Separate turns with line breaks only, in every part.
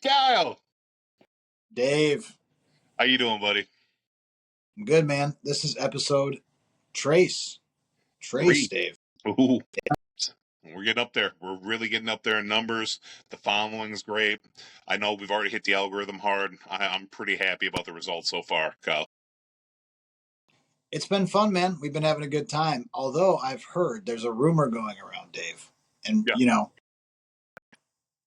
Kyle,
Dave.
how you doing, buddy?
I'm good, man. This is episode Trace. Trace,
3.
Dave.
Ooh, we're getting up there. We're really getting up there in numbers. The following's great. I know we've already hit the algorithm hard. I'm pretty happy about the results so far, Kyle.
It's been fun, man. We've been having a good time. Although I've heard there's a rumor going around, Dave. And,
Yeah.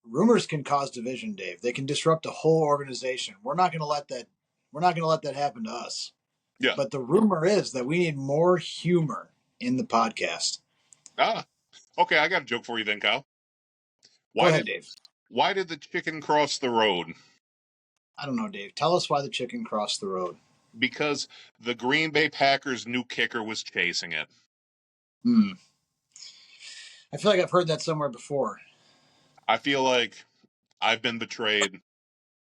rumors can cause division, Dave. They can disrupt a whole organization. We're not going to let that happen to us.
Yeah.
But the rumor is that we need more humor in the podcast.
Okay, I got a joke for you then, Kyle.
Go ahead, Dave.
Why did the chicken cross the road?
I don't know, Dave. Tell us why the chicken crossed the road.
Because the Green Bay Packers' new kicker was chasing it.
I feel like I've heard that somewhere before.
I feel like I've been betrayed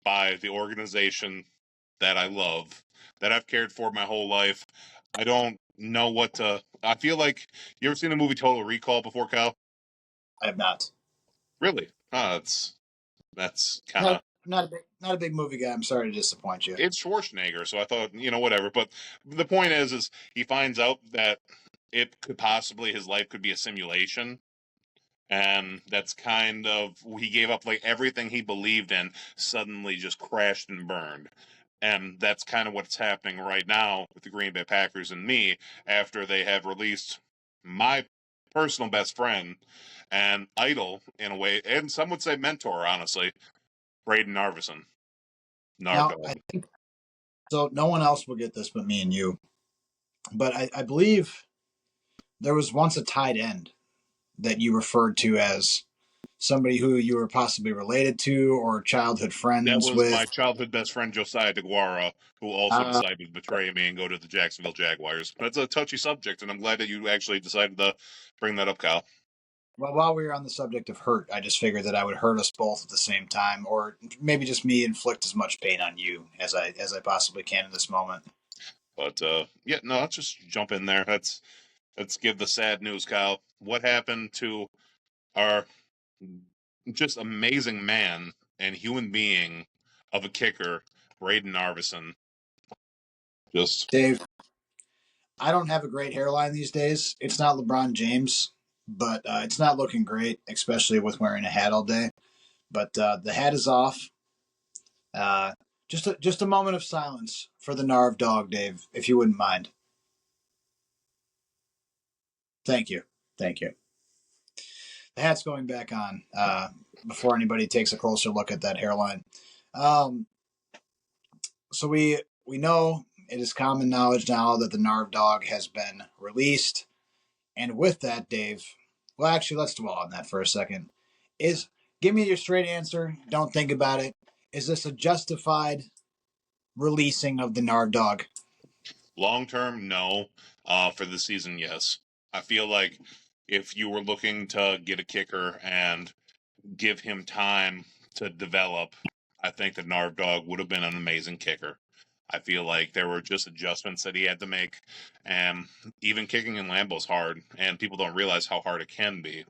by the organization that I love, that I've cared for my whole life. I don't know what to. I feel like, you ever seen the movie Total Recall before, Kyle?
I have not.
Really? That's kind of.
Not a big movie guy. I'm sorry to disappoint you.
It's Schwarzenegger, so I thought, whatever. But the point is he finds out that it could possibly, his life could be a simulation. And that's kind of, he gave up like everything he believed in, suddenly just crashed and burned. And that's kind of what's happening right now with the Green Bay Packers and me after they have released my personal best friend and idol in a way, and some would say mentor, honestly, Braden Narvison.
Now,
Narv Dog.
I think so. No one else will get this but me and you. But I believe there was once a tight end that you referred to as somebody who you were possibly related to or childhood friends
That was
with.
my childhood best friend, Josiah DeGuara, who also decided to betray me and go to the Jacksonville Jaguars. That's a touchy subject, and I'm glad that you actually decided to bring that up, Kyle.
Well, while we were on the subject of hurt, I just figured that I would hurt us both at the same time, or maybe just me inflict as much pain on you as I possibly can in this moment.
But yeah, no, let's just jump in there. Let's give the sad news, Kyle. What happened to our just amazing man and human being of a kicker, Braden Narvison? Just
Dave, I don't have a great hairline these days. It's not LeBron James, but it's not looking great, especially with wearing a hat all day. But the hat is off. Just a moment of silence for the Narv Dog, Dave, if you wouldn't mind. Thank you. The hat's going back on before anybody takes a closer look at that hairline. So we know it is common knowledge now that the Narv Dog has been released. And with that, Dave, well, actually, let's dwell on that for a second. Give me your straight answer. Don't think about it. Is this a justified releasing of the Narv Dog?
long term, no. For the season, yes. I feel like if you were looking to get a kicker and give him time to develop, I think that Narv Dog would have been an amazing kicker. I feel like there were just adjustments that he had to make, and even kicking in Lambeau's hard, and people don't realize how hard it can be.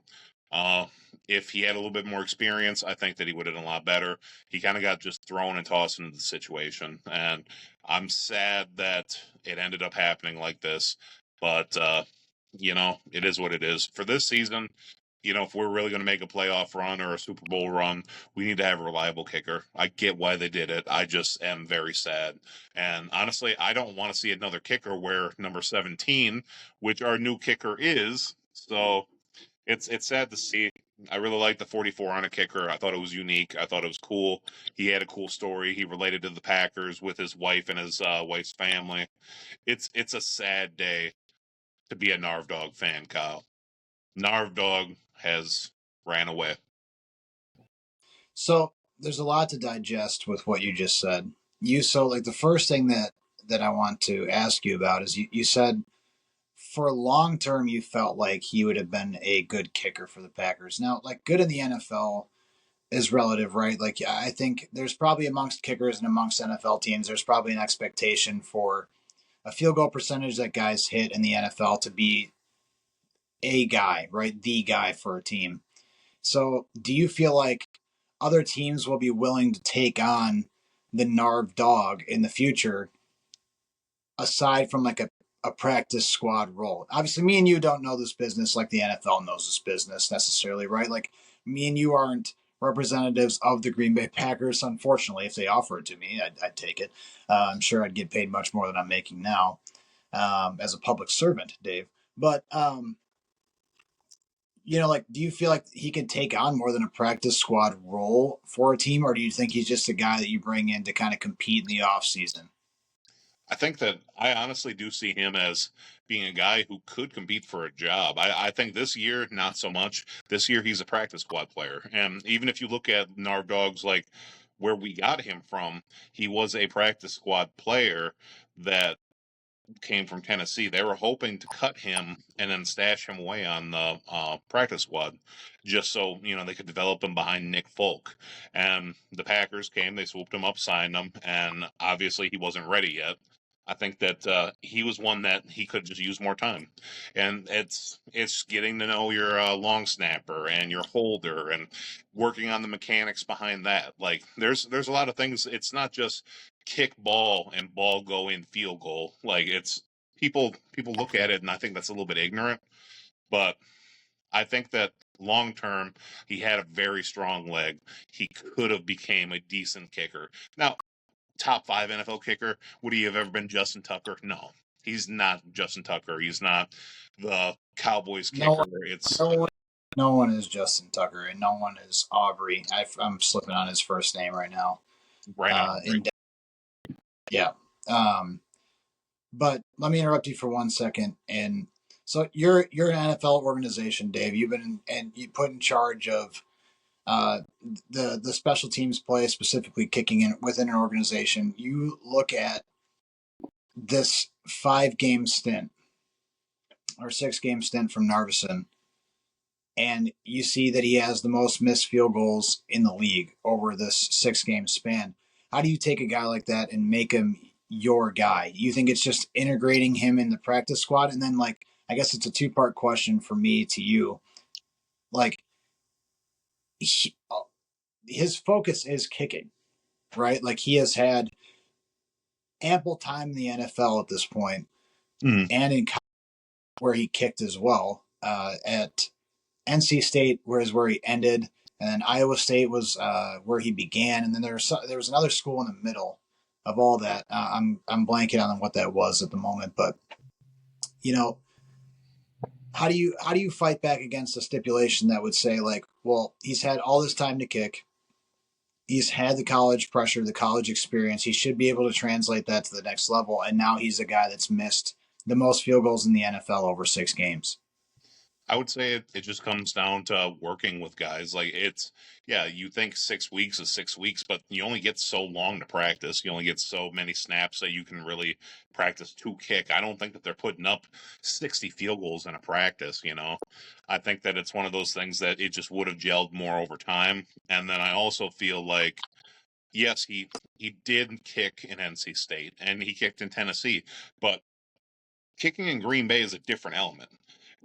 If he had a little bit more experience, I think that he would have done a lot better. He kind of got just thrown and tossed into the situation, and I'm sad that it ended up happening like this. But it is what it is. For this season, if we're really going to make a playoff run or a Super Bowl run, we need to have a reliable kicker. I get why they did it. I just am very sad. And honestly, I don't want to see another kicker wear number 17, which our new kicker is. So it's sad to see. I really like the 44 on a kicker. I thought it was unique. I thought it was cool. He had a cool story. He related to the Packers with his wife and his wife's family. It's a sad day to be a Narv Dog fan, Kyle. Narv Dog has ran away.
So there's a lot to digest with what you just said. The first thing that I want to ask you about is you said for long term you felt like he would have been a good kicker for the Packers. Now, like good in the NFL is relative, right? Like I think there's probably amongst kickers and amongst NFL teams, there's probably an expectation for a field goal percentage that guys hit in the NFL to be a guy, right? The guy for a team. So do you feel like other teams will be willing to take on the Narv Dog in the future, aside from like a practice squad role. Obviously, me and you don't know this business like the NFL knows this business necessarily, right? Like, me and you aren't representatives of the Green Bay Packers. Unfortunately, if they offer it to me, I'd take it. I'm sure I'd get paid much more than I'm making now as a public servant, Dave. But like, do you feel like he could take on more than a practice squad role for a team, or do you think he's just a guy that you bring in to kind of compete in the off season?
I think that I honestly do see him as being a guy who could compete for a job. I think this year, not so much. This year, he's a practice squad player. And even if you look at Narv Dogs, like where we got him from, he was a practice squad player that came from Tennessee. They were hoping to cut him and then stash him away on the practice squad, just so they could develop him behind Nick Folk. And the Packers came, they swooped him up, signed him, and obviously he wasn't ready yet. I think that he was one that he could just use more time, and it's getting to know your long snapper and your holder and working on the mechanics behind that. Like there's a lot of things. It's not just kick ball and ball go in field goal. Like it's people look at it and I think that's a little bit ignorant, but I think that long term he had a very strong leg. He could have became a decent kicker. Now, top 5 NFL kicker, would he have ever been Justin Tucker? No. He's not Justin Tucker. He's not the Cowboys
No
kicker.
one,
It's
no one, no one is Justin Tucker, and no one is Aubrey. I'm slipping on his first name right now.
Brandon Aubrey.
Yeah. Um, but let me interrupt you for 1 second. And so you're an NFL organization, Dave. You've been and you put in charge of uh, the special teams play, specifically kicking in within an organization. You look at this 5 game stint or 6 game stint from Narvison, and you see that he has the most missed field goals in the league over this 6 game span. How do you take a guy like that and make him your guy? You think it's just integrating him in the practice squad? And then, like, I guess it's a two-part question for me to you. Like, his focus is kicking, right? Like, he has had ample time in the NFL at this point, and in college where he kicked as well. At NC State where he ended, and then Iowa State was where he began, and then there was another school in the middle of all that. I'm blanking on what that was at the moment, but you know, how do you fight back against a stipulation that would say, like, well, he's had all this time to kick, he's had the college pressure, the college experience, he should be able to translate that to the next level, and now he's a guy that's missed the most field goals in the NFL over 6 games.
I would say it just comes down to working with guys. Like yeah, you think 6 weeks is 6 weeks, but you only get so long to practice. You only get so many snaps that you can really practice to kick. I don't think that they're putting up 60 field goals in a practice. I think that it's one of those things that it just would have gelled more over time. And then I also feel like, yes, he did kick in NC State and he kicked in Tennessee, but kicking in Green Bay is a different element.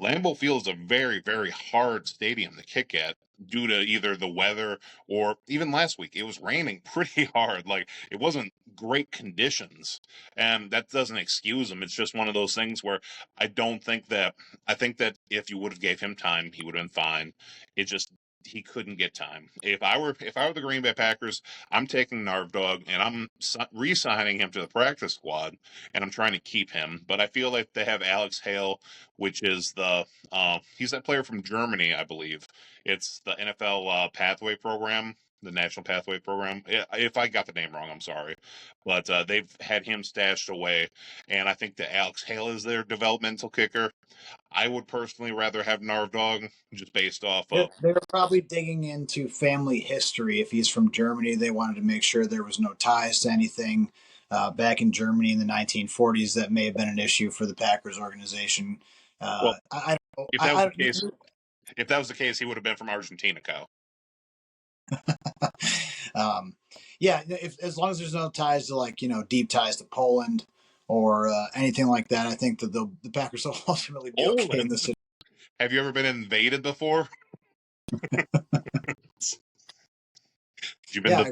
Lambeau Field is a very, very hard stadium to kick at due to either the weather or even last week. It was raining pretty hard. Like, it wasn't great conditions. And that doesn't excuse him. It's just one of those things where I think that if you would have gave him time, he would have been fine. It just he couldn't get time. If I were the Green Bay Packers, I'm taking Narv Dog and I'm re-signing him to the practice squad and I'm trying to keep him. But I feel like they have Alex Hale, which is he's that player from Germany, I believe. It's the NFL Pathway Program, the National Pathway Program. If I got the name wrong, I'm sorry, but they've had him stashed away, and I think that Alex Hale is their developmental kicker. I would personally rather have Narv Dog just based off of.
They're probably digging into family history. If he's from Germany, they wanted to make sure there was no ties to anything back in Germany in the 1940s that may have been an issue for the Packers organization.
Well,
I don't
if that was the case, he would have been from Argentina, Kyle.
um, yeah, if as long as there's no ties to, like, deep ties to Poland or anything like that, I think that the Packers will ultimately be okay in
Poland.
this situation.
Have you ever been invaded before? You've been
Yeah,
to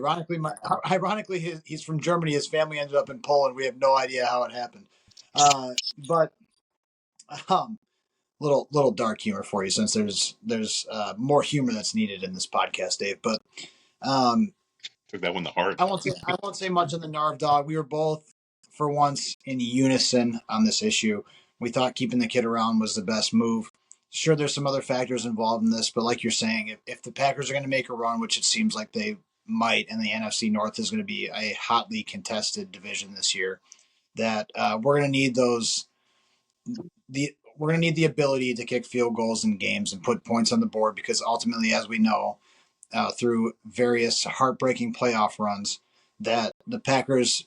ironically, he's from Germany. His family ended up in Poland. We have no idea how it happened. But um, little dark humor for you, since there's more humor that's needed in this podcast, Dave. But um,
took that one to heart.
I won't say much on the Narv Dog. We were both, for once, in unison on this issue. We thought keeping the kid around was the best move. Sure, there's some other factors involved in this, but like you're saying, if the Packers are going to make a run, which it seems like they might, and the NFC North is going to be a hotly contested division this year, that we're going to need we're going to need the ability to kick field goals in games and put points on the board, because ultimately, as we know, through various heartbreaking playoff runs, that the Packers,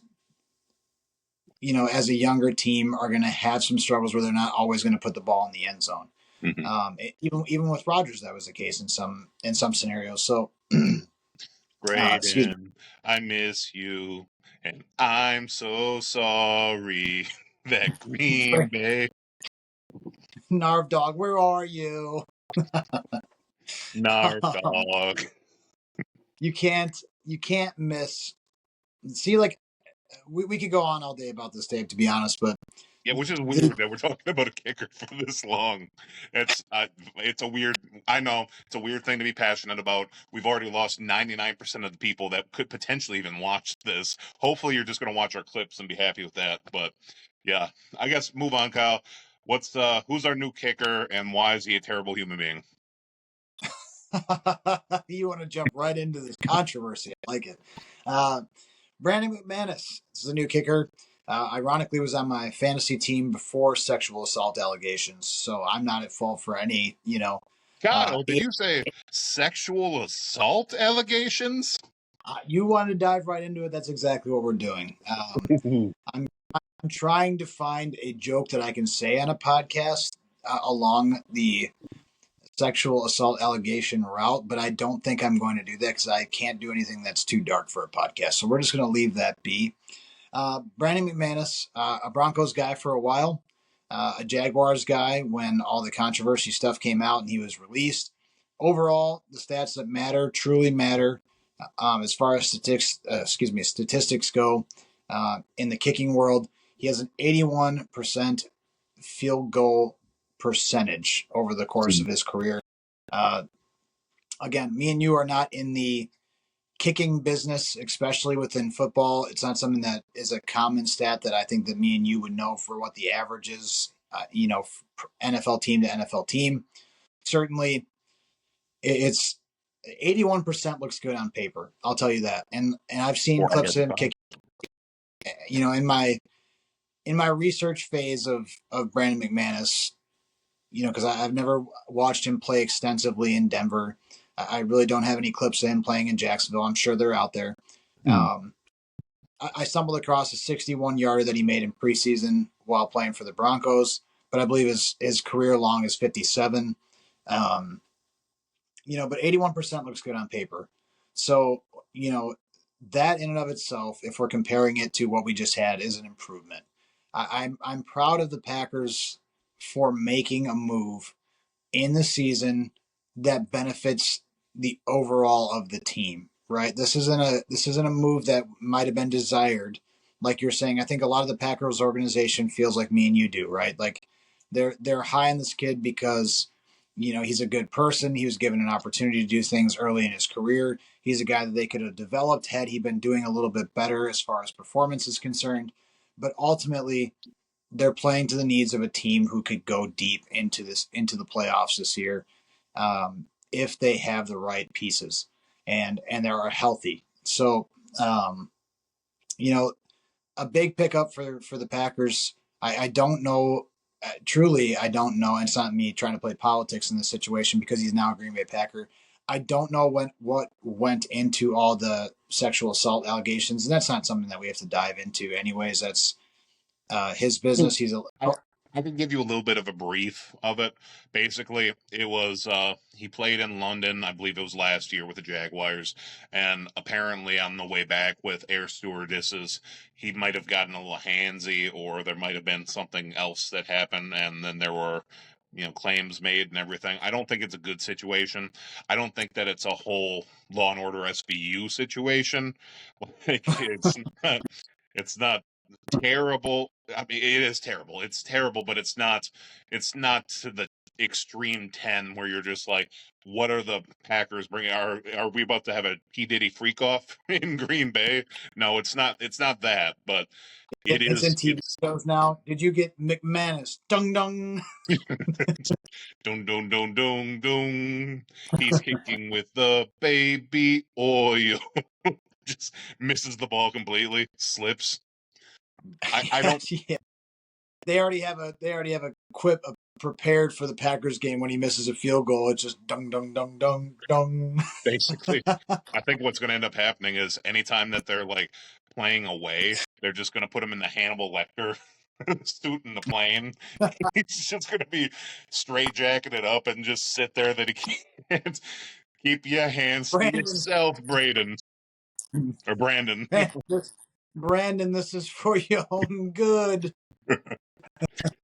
as a younger team, are going to have some struggles where they're not always going to put the ball in the end zone.
Mm-hmm.
Even with Rodgers, that was the case in some scenarios. So, excuse me,
Brayden, I miss you, and I'm so sorry that Green Bay
Narv Dog, where are you?
Narv Dog.
You can't miss. See, like we could go on all day about this, Dave. To be honest, but
Yeah, which is weird that we're talking about a kicker for this long. It's a weird. I know it's a weird thing to be passionate about. We've already lost 99% of the people that could potentially even watch this. Hopefully, you're just going to watch our clips and be happy with that. But yeah, I guess move on, Kyle. Who's our new kicker and why is he a terrible human being?
you want to jump right into this controversy? I like it. Uh, Brandon McManus is the new kicker. Ironically, was on my fantasy team before sexual assault allegations, so I'm not at fault for any,
Kyle, did
it,
you say sexual assault allegations?
you want to dive right into it. That's exactly what we're doing. I'm trying to find a joke that I can say on a podcast along the sexual assault allegation route, but I don't think I'm going to do that because I can't do anything that's too dark for a podcast. So we're just going to leave that be. Brandon McManus, a Broncos guy for a while, a Jaguars guy when all the controversy stuff came out and he was released. Overall, the stats that matter truly matter as far as statistics go. In the kicking world, he has an 81% field goal percentage over the course of his career. Uh, Again, me and you are not in the kicking business, especially within football. It's not something that is a common stat that I think that me and you would know for what the average is, NFL team to NFL team. Certainly, it's 81% looks good on paper. I'll tell you that. And I've seen clips of him kick. In my research phase of Brandon McManus, because I've never watched him play extensively in Denver. I really don't have any clips of him playing in Jacksonville. I'm sure they're out there. I stumbled across a 61-yarder that he made in preseason while playing for the Broncos, but I believe his career long is 57. But 81% looks good on paper. So, that in and of itself, if we're comparing it to what we just had, is an improvement. I'm proud of the Packers for making a move in the season that benefits the overall of the team, right? This isn't a move that might have been desired. Like you're saying, I think a lot of the Packers organization feels like me and you do, right? Like they're high on this kid because he's a good person. He was given an opportunity to do things early in his career. He's a guy that they could have developed had he been doing a little bit better as far as performance is concerned. But ultimately, they're playing to the needs of a team who could go deep into the playoffs this year, if they have the right pieces and they are healthy. So, um, you know, a big pickup for the Packers. I don't know. Truly, I don't know. And it's not me trying to play politics in this situation because he's now a Green Bay Packer. I don't know what went into all the sexual assault allegations, and that's not something that we have to dive into, anyways. That's his business. He's a
I, I can give you a little bit of a brief of it. Basically, it was he played in London, I believe it was last year with the Jaguars, and apparently on the way back with air stewardesses, he might have gotten a little handsy, or there might have been something else that happened, and then there were claims made and everything. I don't think it's a good situation. I don't think that it's a whole Law and Order SVU situation. Like, it's not terrible. I mean, it is terrible. It's terrible, but it's not to the extreme 10 where you're just like, what are the Packers bringing? Are we about to have a P Diddy freak off in Green Bay? No, it's not that, but it
It's in
is.
TV
It's
shows now. Did you get McManus? Dung dung.
dun dun dun dun dun. He's kicking with the baby oil. Just misses the ball completely, slips. I don't.
Yeah. They already have a quip prepared for the Packers game when he misses a field goal. It's just dung dung dung dung dung.
Basically, I think what's going to end up happening is anytime that they're like playing away, they're just going to put him in the Hannibal Lecter suit in the plane. He's just going to be straight jacketed up and just sit there that he can't keep your hands to
Brandon,
yourself, Braden or Brandon.
Brandon, this is for your own good.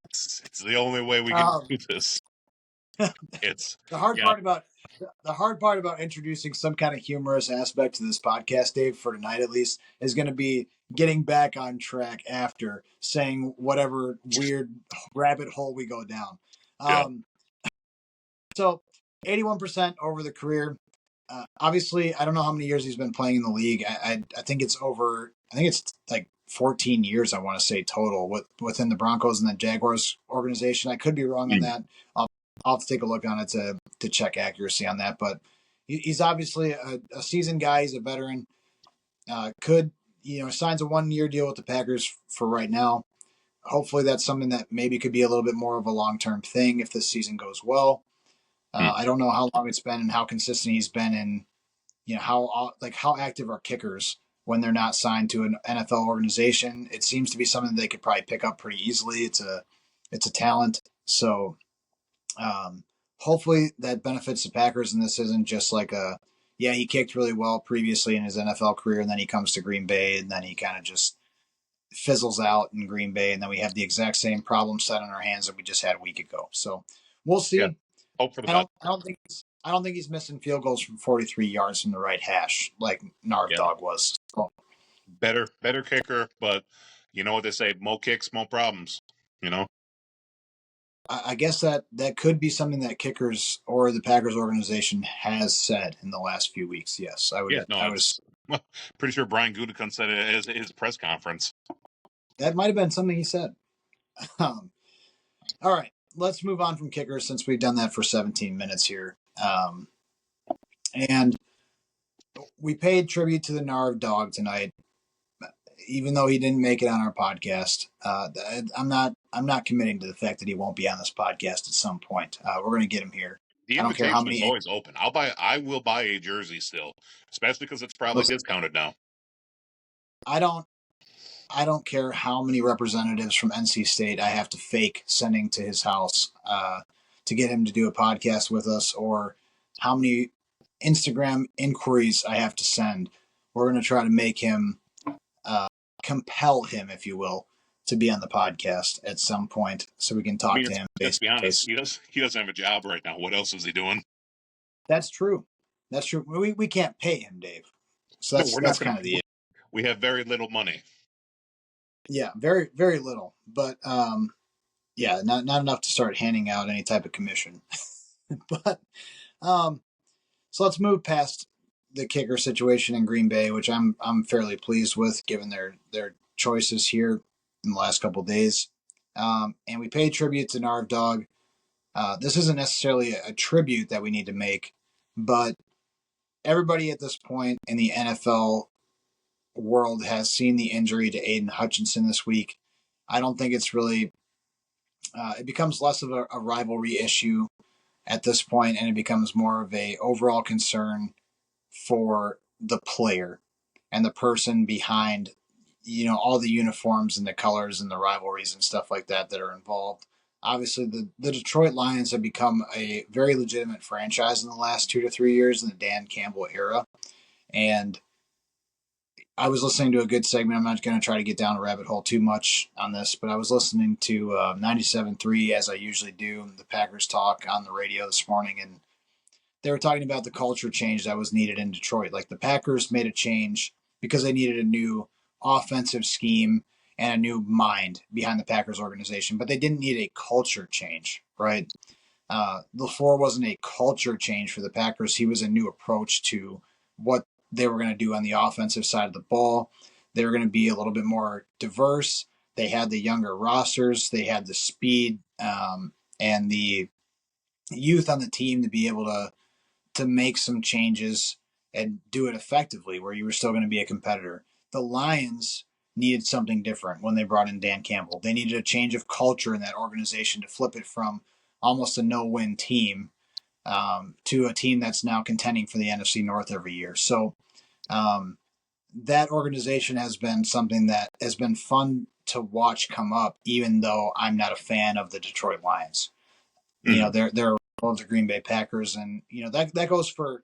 It's the only way we can
Um,
do this. It's
the hard
yeah,
part about the hard part about introducing some kind of humorous aspect to this podcast, Dave, for tonight at least, is going to be getting back on track after saying whatever weird rabbit hole we go down.
yeah.
So 81% over the career. Obviously, I don't know how many years he's been playing in the league. I think it's over. I think it's like 14 years. I want to say total within the Broncos and the Jaguars organization. I could be wrong on that. I'll have to take a look on it to check accuracy on that. But he's obviously a seasoned guy. He's a veteran. Could signs a 1 year deal with the Packers for right now. Hopefully, that's something that maybe could be a little bit more of a long term thing if this season goes well. I don't know how long it's been and how consistent he's been in, how active are kickers when they're not signed to an NFL organization. It seems to be something they could probably pick up pretty easily. It's a talent. So hopefully that benefits the Packers, and this isn't just like he kicked really well previously in his NFL career, and then he comes to Green Bay, and then he kind of just fizzles out in Green Bay, and then we have the exact same problem set on our hands that we just had a week ago. So we'll
Yeah.
see.
Hope for the
I
best.
don't. I don't think. I don't think he's missing field goals from 43 yards from the right hash like Narv
Yeah.
Dog was. So,
Better kicker, but you know what they say: mo kicks, mo problems. You know.
I guess that could be something that kickers or the Packers organization has said in the last few weeks. Yes, I would.
Yeah. No,
I would.
it's pretty sure Brian Gutekunst said it at his press conference.
That might have been something he said. All right, let's move on from kickers since we've done that for 17 minutes here. And we paid tribute to the Narv Dog tonight, even though he didn't make it on our podcast. I'm not committing to the fact that he won't be on this podcast at some point. We're going to get him here.
The
I don't care how
invitation is
many.
always open. I will buy a jersey still, especially because it's probably
Listen,
discounted now.
I don't care how many representatives from NC State I have to fake sending to his house to get him to do a podcast with us, or how many Instagram inquiries I have to send. We're going to try to make him, compel him, if you will, to be on the podcast at some point so we can talk to him.
Let's be honest. He doesn't have a job right now. What else is he doing?
That's true. That's true. We can't pay him, Dave. So
We're not
that's
gonna.
kind of the
We have very little money.
yeah, very very little, but not enough to start handing out any type of commission. But so let's move past the kicker situation in Green Bay, which I'm fairly pleased with given their choices here in the last couple of days. And we pay tribute to Narv Dog. This isn't necessarily a tribute that we need to make, but everybody at this point in the NFL world has seen the injury to Aidan Hutchinson this week. I don't think it's really. It becomes less of a rivalry issue at this point, and it becomes more of a overall concern for the player and the person behind, all the uniforms and the colors and the rivalries and stuff like that are involved. Obviously, the Detroit Lions have become a very legitimate franchise in the last 2 to 3 years in the Dan Campbell era. And I was listening to a good segment. I'm not going to try to get down a rabbit hole too much on this, but I was listening to 97.3 as I usually do, the Packers talk on the radio this morning, and they were talking about the culture change that was needed in Detroit. Like the Packers made a change because they needed a new offensive scheme and a new mind behind the Packers organization, but they didn't need a culture change, right? LaFleur wasn't a culture change for the Packers. He was a new approach to what they were going to do on the offensive side of the ball. They were going to be a little bit more diverse. They had the younger rosters. They had the speed and the youth on the team to be able to make some changes and do it effectively where you were still going to be a competitor. The Lions needed something different when they brought in Dan Campbell. They needed a change of culture in that organization to flip it from almost a no-win team to a team that's now contending for the NFC North every year. So um, that organization has been something that has been fun to watch come up, even though I'm not a fan of the Detroit Lions. You know,
Mm-hmm.
they're the Green Bay Packers, and you know that goes for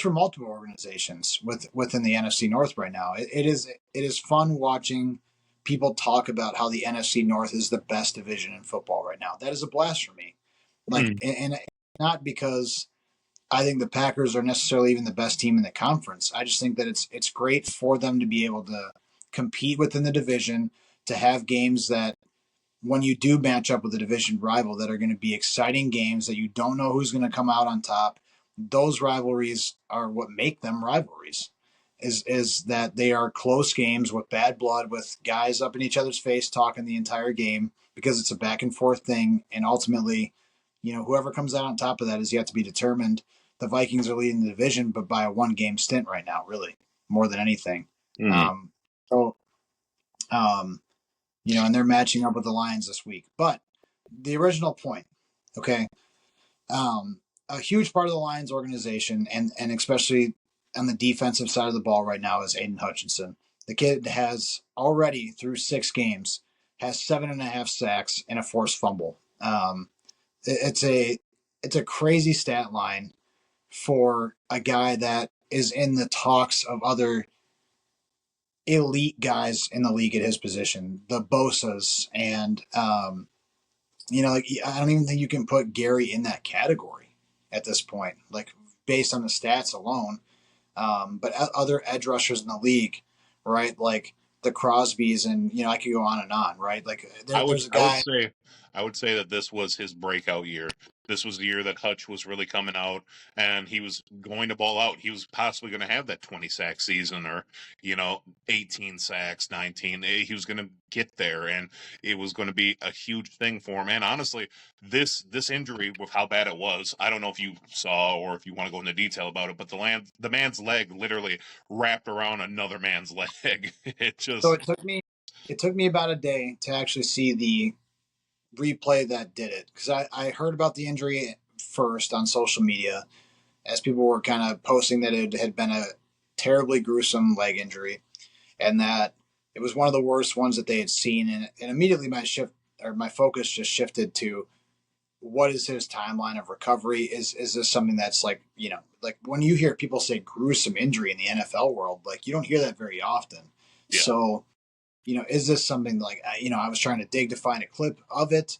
multiple organizations within the NFC North right now. It is fun watching people talk about how the NFC North is the best division in football right now. That is a blast for me. Like,
Mm-hmm.
and not because I think the Packers are necessarily even the best team in the conference. I just think that it's great for them to be able to compete within the division, to have games that when you do match up with a division rival that are going to be exciting games that you don't know who's going to come out on top. Those rivalries are what make them rivalries. Is that they are close games with bad blood, with guys up in each other's face talking the entire game because it's a back and forth thing, and ultimately, you know, whoever comes out on top of that is yet to be determined. The Vikings are leading the division, but by a one-game stint right now, really more than anything.
Mm-hmm.
Um, so um, and they're matching up with the Lions this week. But the original point, okay, a huge part of the Lions organization, and especially on the defensive side of the ball right now, is Aidan Hutchinson. The kid has already through 6 games has 7.5 sacks and a forced fumble. It's a crazy stat line for a guy that is in the talks of other elite guys in the league at his position, the Bosa's and like I don't even think you can put Gary in that category at this point, like based on the stats alone. But other edge rushers in the league, right? Like the Crosbys, and I could go on and on, right? Like there's a
I would
guy.
say I would say that this was his breakout year. This was the year that Hutch was really coming out, and he was going to ball out. He was possibly going to have that 20 sack season, or 18 sacks, 19. He was going to get there, and it was going to be a huge thing for him. And honestly, this injury, with how bad it was, I don't know if you saw or if you want to go into detail about it, but the man's leg literally wrapped around another man's leg. It
So
just
it took me about a day to actually see the replay that did it, because I heard about the injury first on social media as people were kind of posting that it had been a terribly gruesome leg injury, and that it was one of the worst ones that they had seen. And immediately my focus just shifted to what is his timeline of recovery? Is this something that's like when you hear people say gruesome injury in the NFL world, like you don't hear that very often.
yeah.
So, is this something like, I was trying to dig to find a clip of it.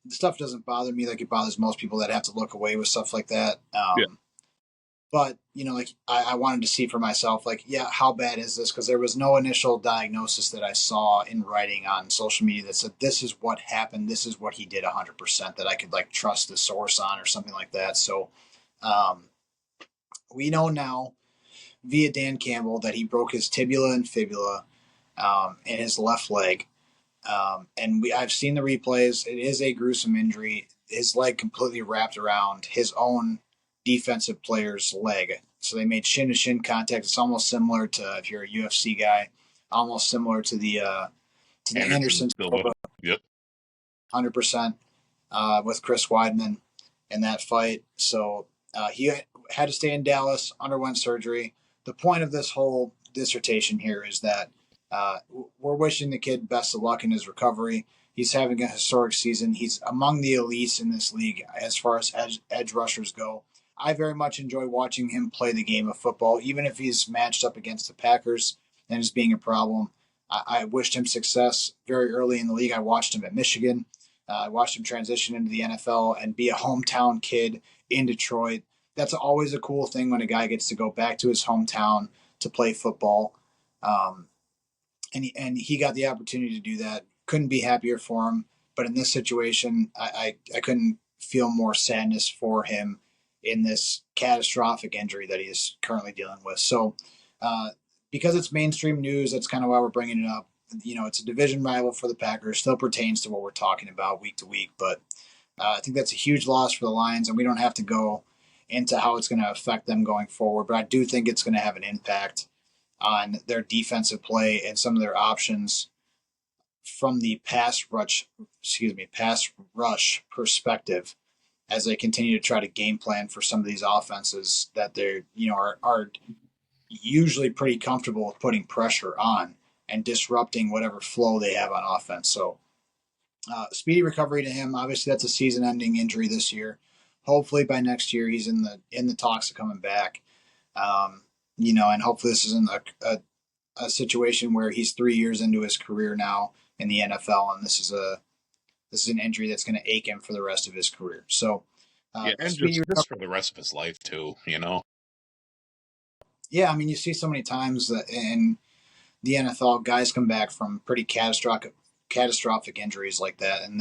The stuff doesn't bother me like it bothers most people that have to look away with stuff like that.
Yeah.
But like I wanted to see for myself, like, yeah, how bad is this? Because there was no initial diagnosis that I saw in writing on social media that said this is what happened, this is what he did 100%, that I could like trust the source on or something like that. So um, we know now via Dan Campbell that he broke his tibia and fibula in his left leg. And I've seen the replays. It is a gruesome injury. His leg completely wrapped around his own defensive player's leg. So they made shin to shin contact. It's almost similar to, if you're a UFC guy, almost similar to the
Anderson
Anderson
Silva.
Silva,
Yep.
100% with Chris Weidman in that fight. So he had to stay in Dallas, underwent surgery. The point of this whole dissertation here is that uh, we're wishing the kid best of luck in his recovery. He's having a historic season. He's among the elites in this league as far as edge rushers go. I very much enjoy watching him play the game of football, even if he's matched up against the Packers and is being a problem. I wished him success very early in the league. I watched him at Michigan. I watched him transition into the NFL and be a hometown kid in Detroit. That's always a cool thing when a guy gets to go back to his hometown to play football. Um, and he got the opportunity to do that. Couldn't be happier for him. But in this situation, I couldn't feel more sadness for him in this catastrophic injury that he is currently dealing with. So, because it's mainstream news, that's kind of why we're bringing it up. You know, it's a division rival for the Packers. Still pertains to what we're talking about week to week, but I think that's a huge loss for the Lions, and we don't have to go into how it's going to affect them going forward. But I do think it's going to have an impact on their defensive play and some of their options from the pass rush perspective as they continue to try to game plan for some of these offenses that they're, are usually pretty comfortable with putting pressure on and disrupting whatever flow they have on offense. So, speedy recovery to him. Obviously, that's a season-ending injury this year. Hopefully, by next year, he's in the talks of coming back. And hopefully, this isn't a situation where he's 3 years into his career now in the NFL, and this is an injury that's going to ache him for the rest of his career. So,
and just for the rest of his life too.
Yeah, I mean, you see so many times that in the NFL, guys come back from pretty catastrophic injuries like that, and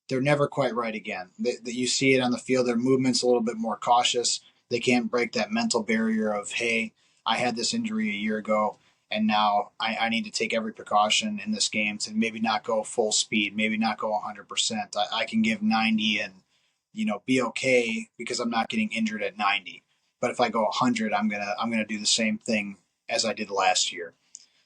they're never quite right again. You see it on the field. Their movement's a little bit more cautious. They can't break that mental barrier of, hey, I had this injury a year ago, and now I need to take every precaution in this game to maybe not go full speed, maybe not go 100%. I can give 90 and, be okay because I'm not getting injured at 90. But if I go 100, I'm gonna do the same thing as I did last year.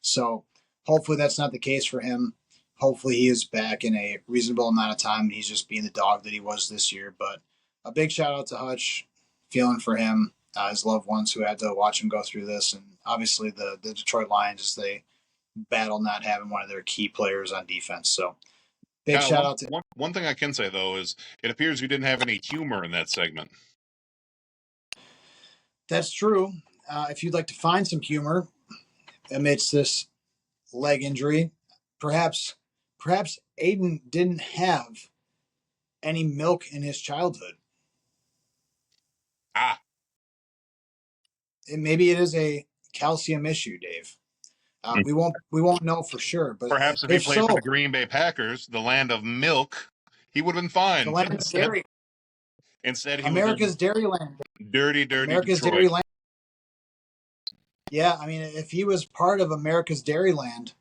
So hopefully that's not the case for him. Hopefully he is back in a reasonable amount of time and he's just being the dog that he was this year. But a big shout out to Hutch, feeling for him, his loved ones who had to watch him go through this, and obviously the Detroit Lions as they battle not having one of their key players on defense. So big shout out to
one thing I can say though is it appears you didn't have any humor in that segment.
That's true. If you'd like to find some humor amidst this leg injury, perhaps Aidan didn't have any milk in his childhood. Maybe it is a calcium issue, Dave. We won't know for sure, but
perhaps if he played for the Green Bay Packers, the land of milk, he would have been fine.
The land of dairy.
Instead, he
America's
was
Dairyland.
Dirty
America's
Detroit.
Dairyland. Yeah, I mean, if he was part of America's Dairyland,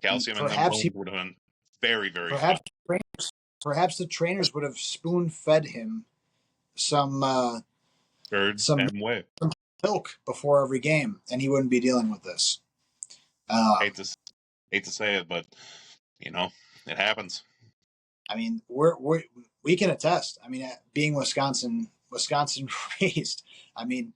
calcium and
perhaps he
would have been very, very
perhaps the trainers would have spoon fed him some milk before every game, and he wouldn't be dealing with this.
Hate to say it, but it happens.
I mean, we can attest. I mean, being Wisconsin raised, I mean,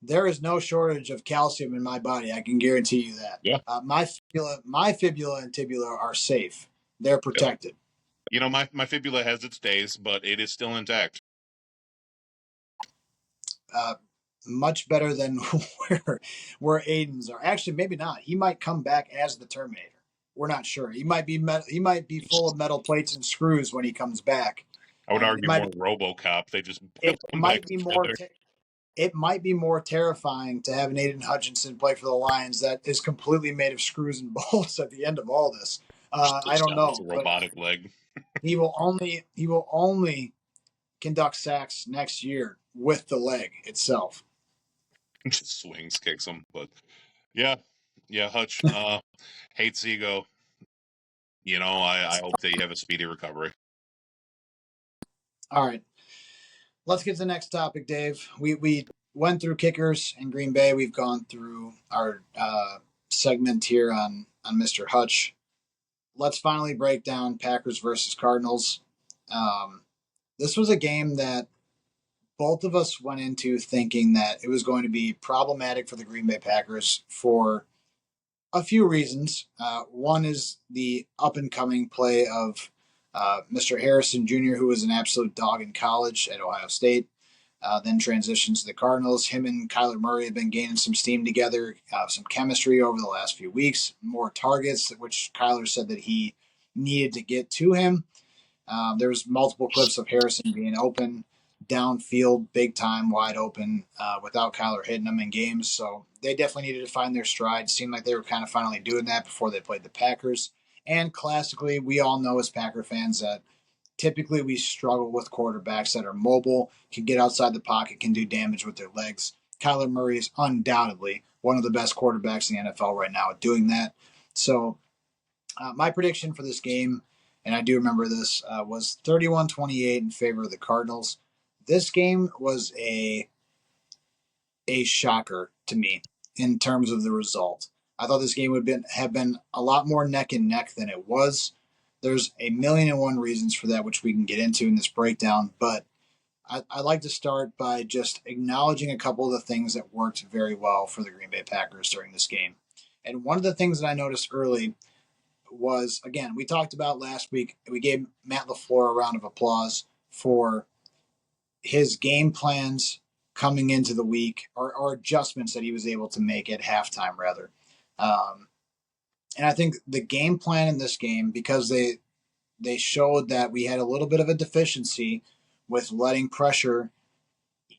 there is no shortage of calcium in my body. I can guarantee you that.
Yeah.
My fibula and tibula are safe. They're protected.
My fibula has its days, but it is still intact.
Much better than where Aidan's are. Actually, maybe not. He might come back as the Terminator. We're not sure. He might be full of metal plates and screws when he comes back.
I would argue more RoboCop. They just
it might be more. It might be more terrifying to have an Aidan Hutchinson play for the Lions that is completely made of screws and bolts at the end of all this. I don't know.
It's a robotic leg.
He will only conduct sacks next year with the leg itself.
Just swings, kicks him, but yeah, Hutch hates ego. I hope that you have a speedy recovery.
All right. Let's get to the next topic, Dave. We went through kickers in Green Bay. We've gone through our segment here on Mr. Hutch. Let's finally break down Packers versus Cardinals. This was a game that both of us went into thinking that it was going to be problematic for the Green Bay Packers for a few reasons. One is the up-and-coming play of Mr. Harrison Jr., who was an absolute dog in college at Ohio State. then transitions to the Cardinals. Him and Kyler Murray have been gaining some steam together, some chemistry over the last few weeks, more targets, which Kyler said that he needed to get to him. There was multiple clips of Harrison being open, downfield, big time, wide open, without Kyler hitting them in games. So they definitely needed to find their stride. Seemed like they were kind of finally doing that before they played the Packers. And classically, we all know as Packer fans that typically we struggle with quarterbacks that are mobile, can get outside the pocket, can do damage with their legs. Kyler Murray is undoubtedly one of the best quarterbacks in the NFL right now at doing that. So my prediction for this game, and I do remember this, was 31-28 in favor of the Cardinals. This game was a shocker to me in terms of the result. I thought this game would have been a lot more neck and neck than it was. There's a million and one reasons for that, which we can get into in this breakdown. But I'd like to start by just acknowledging a couple of the things that worked very well for the Green Bay Packers during this game. And one of the things that I noticed early was, again, we talked about last week, we gave Matt LaFleur a round of applause for his game plans coming into the week, or adjustments that he was able to make at halftime, rather. And I think the game plan in this game, because they showed that we had a little bit of a deficiency with letting pressure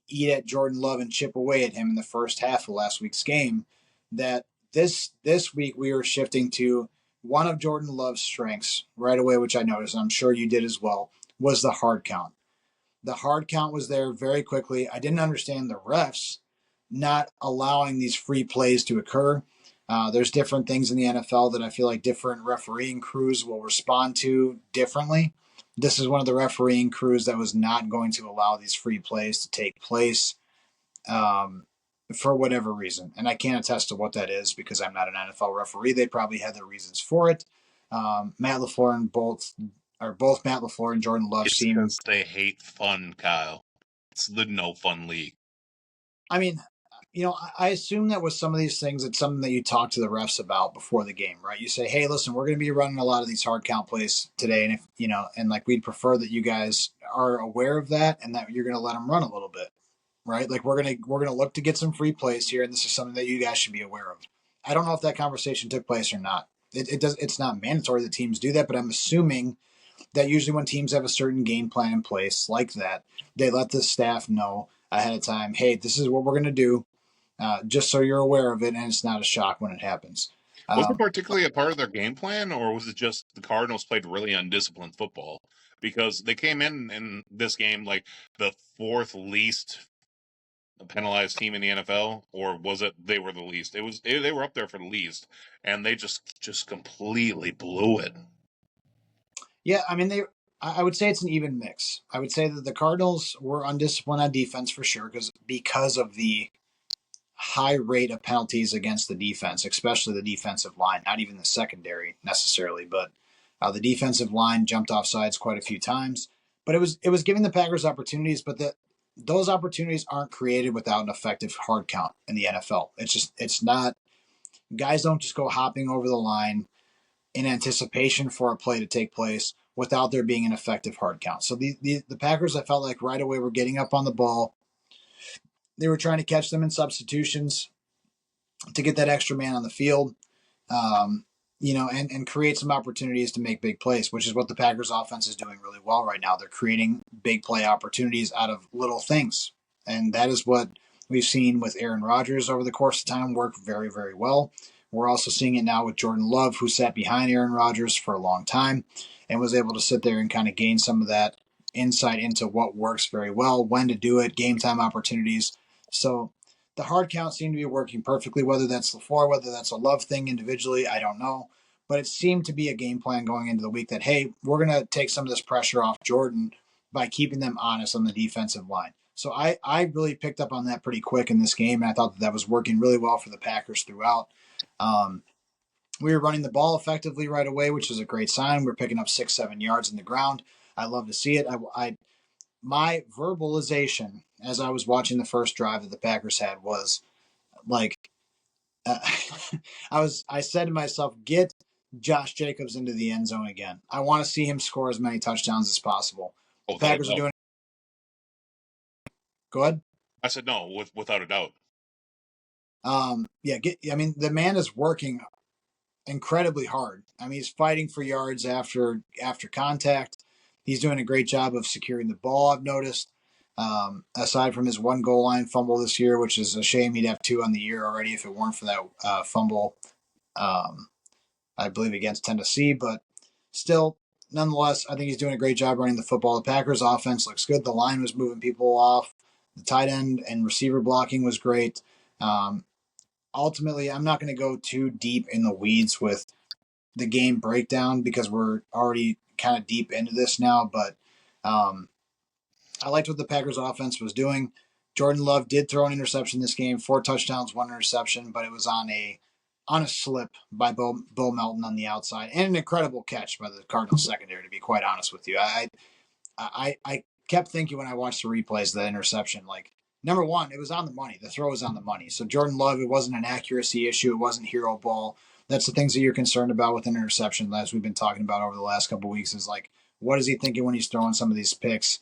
eat at Jordan Love and chip away at him in the first half of last week's game, that this week we were shifting to one of Jordan Love's strengths right away, which I noticed, and I'm sure you did as well, was the hard count. The hard count was there very quickly. I didn't understand the refs not allowing these free plays to occur. There's different things in the NFL that I feel like different refereeing crews will respond to differently. This is one of the refereeing crews that was not going to allow these free plays to take place for whatever reason. And I can't attest to what that is because I'm not an NFL referee. They probably had their reasons for it. Matt LaFleur and both Matt LaFleur and Jordan Love
It's
seem...
because they hate fun, Kyle. It's the no fun league.
I mean, I assume that with some of these things, it's something that you talk to the refs about before the game, right? You say, hey, listen, we're going to be running a lot of these hard count plays today. And and like, we'd prefer that you guys are aware of that and that you're going to let them run a little bit, right? Like we're going to look to get some free plays here. And this is something that you guys should be aware of. I don't know if that conversation took place or not. It's not mandatory that teams do that, but I'm assuming that usually when teams have a certain game plan in place like that, they let the staff know ahead of time, hey, this is what we're going to do. Just so you're aware of it, and it's not a shock when it happens.
Was it particularly a part of their game plan, or was it just the Cardinals played really undisciplined football? Because they came in this game like the fourth least penalized team in the NFL, or was it they were the least? They were up there for the least, and they just completely blew it.
Yeah, I mean I would say it's an even mix. I would say that the Cardinals were undisciplined on defense for sure because of the high rate of penalties against the defense, especially the defensive line, not even the secondary necessarily, but the defensive line jumped off sides quite a few times. But it was giving the Packers opportunities, but those opportunities aren't created without an effective hard count in the NFL. It's not, guys don't just go hopping over the line in anticipation for a play to take place without there being an effective hard count. So the Packers, I felt like right away were getting up on the ball. They were trying to catch them in substitutions to get that extra man on the field, and create some opportunities to make big plays, which is what the Packers offense is doing really well right now. They're creating big play opportunities out of little things. And that is what we've seen with Aaron Rodgers over the course of time work very, very well. We're also seeing it now with Jordan Love, who sat behind Aaron Rodgers for a long time and was able to sit there and kind of gain some of that insight into what works very well, when to do it, game time opportunities. So the hard count seemed to be working perfectly, whether that's LaFleur, whether that's a Love thing individually, I don't know. But it seemed to be a game plan going into the week that, hey, we're going to take some of this pressure off Jordan by keeping them honest on the defensive line. So I really picked up on that pretty quick in this game, and I thought that was working really well for the Packers throughout. We were running the ball effectively right away, which is a great sign. We were picking up 6-7 yards in the ground. I love to see it. My verbalization as I was watching the first drive that the Packers had was like, I said to myself, get Josh Jacobs into the end zone again. I want to see him score as many touchdowns as possible. The Packers are doing Go ahead.
I said no, without a doubt.
I mean, the man is working incredibly hard. I mean, he's fighting for yards after contact. He's doing a great job of securing the ball, I've noticed. Aside from his one goal line fumble this year, which is a shame, he'd have two on the year already if it weren't for that fumble, um, I believe, against Tennessee. But still, nonetheless, I think he's doing a great job running the football. The Packers' offense looks good. The line was moving people off. The tight end and receiver blocking was great. Um, Ultimately, I'm not going to go too deep in the weeds with the game breakdown because we're already kind of deep into this now. But um, I liked what the Packers offense was doing. Jordan Love did throw an interception this game, 4 touchdowns, 1 interception, but it was on a slip by Bo Melton on the outside, and an incredible catch by the Cardinals secondary. To be quite honest with you, I kept thinking when I watched the replays of that interception, like, number one, it was on the money. The throw was on the money. So Jordan Love, it wasn't an accuracy issue. It wasn't hero ball. That's the things that you're concerned about with an interception, as we've been talking about over the last couple of weeks, is like, what is he thinking when he's throwing some of these picks?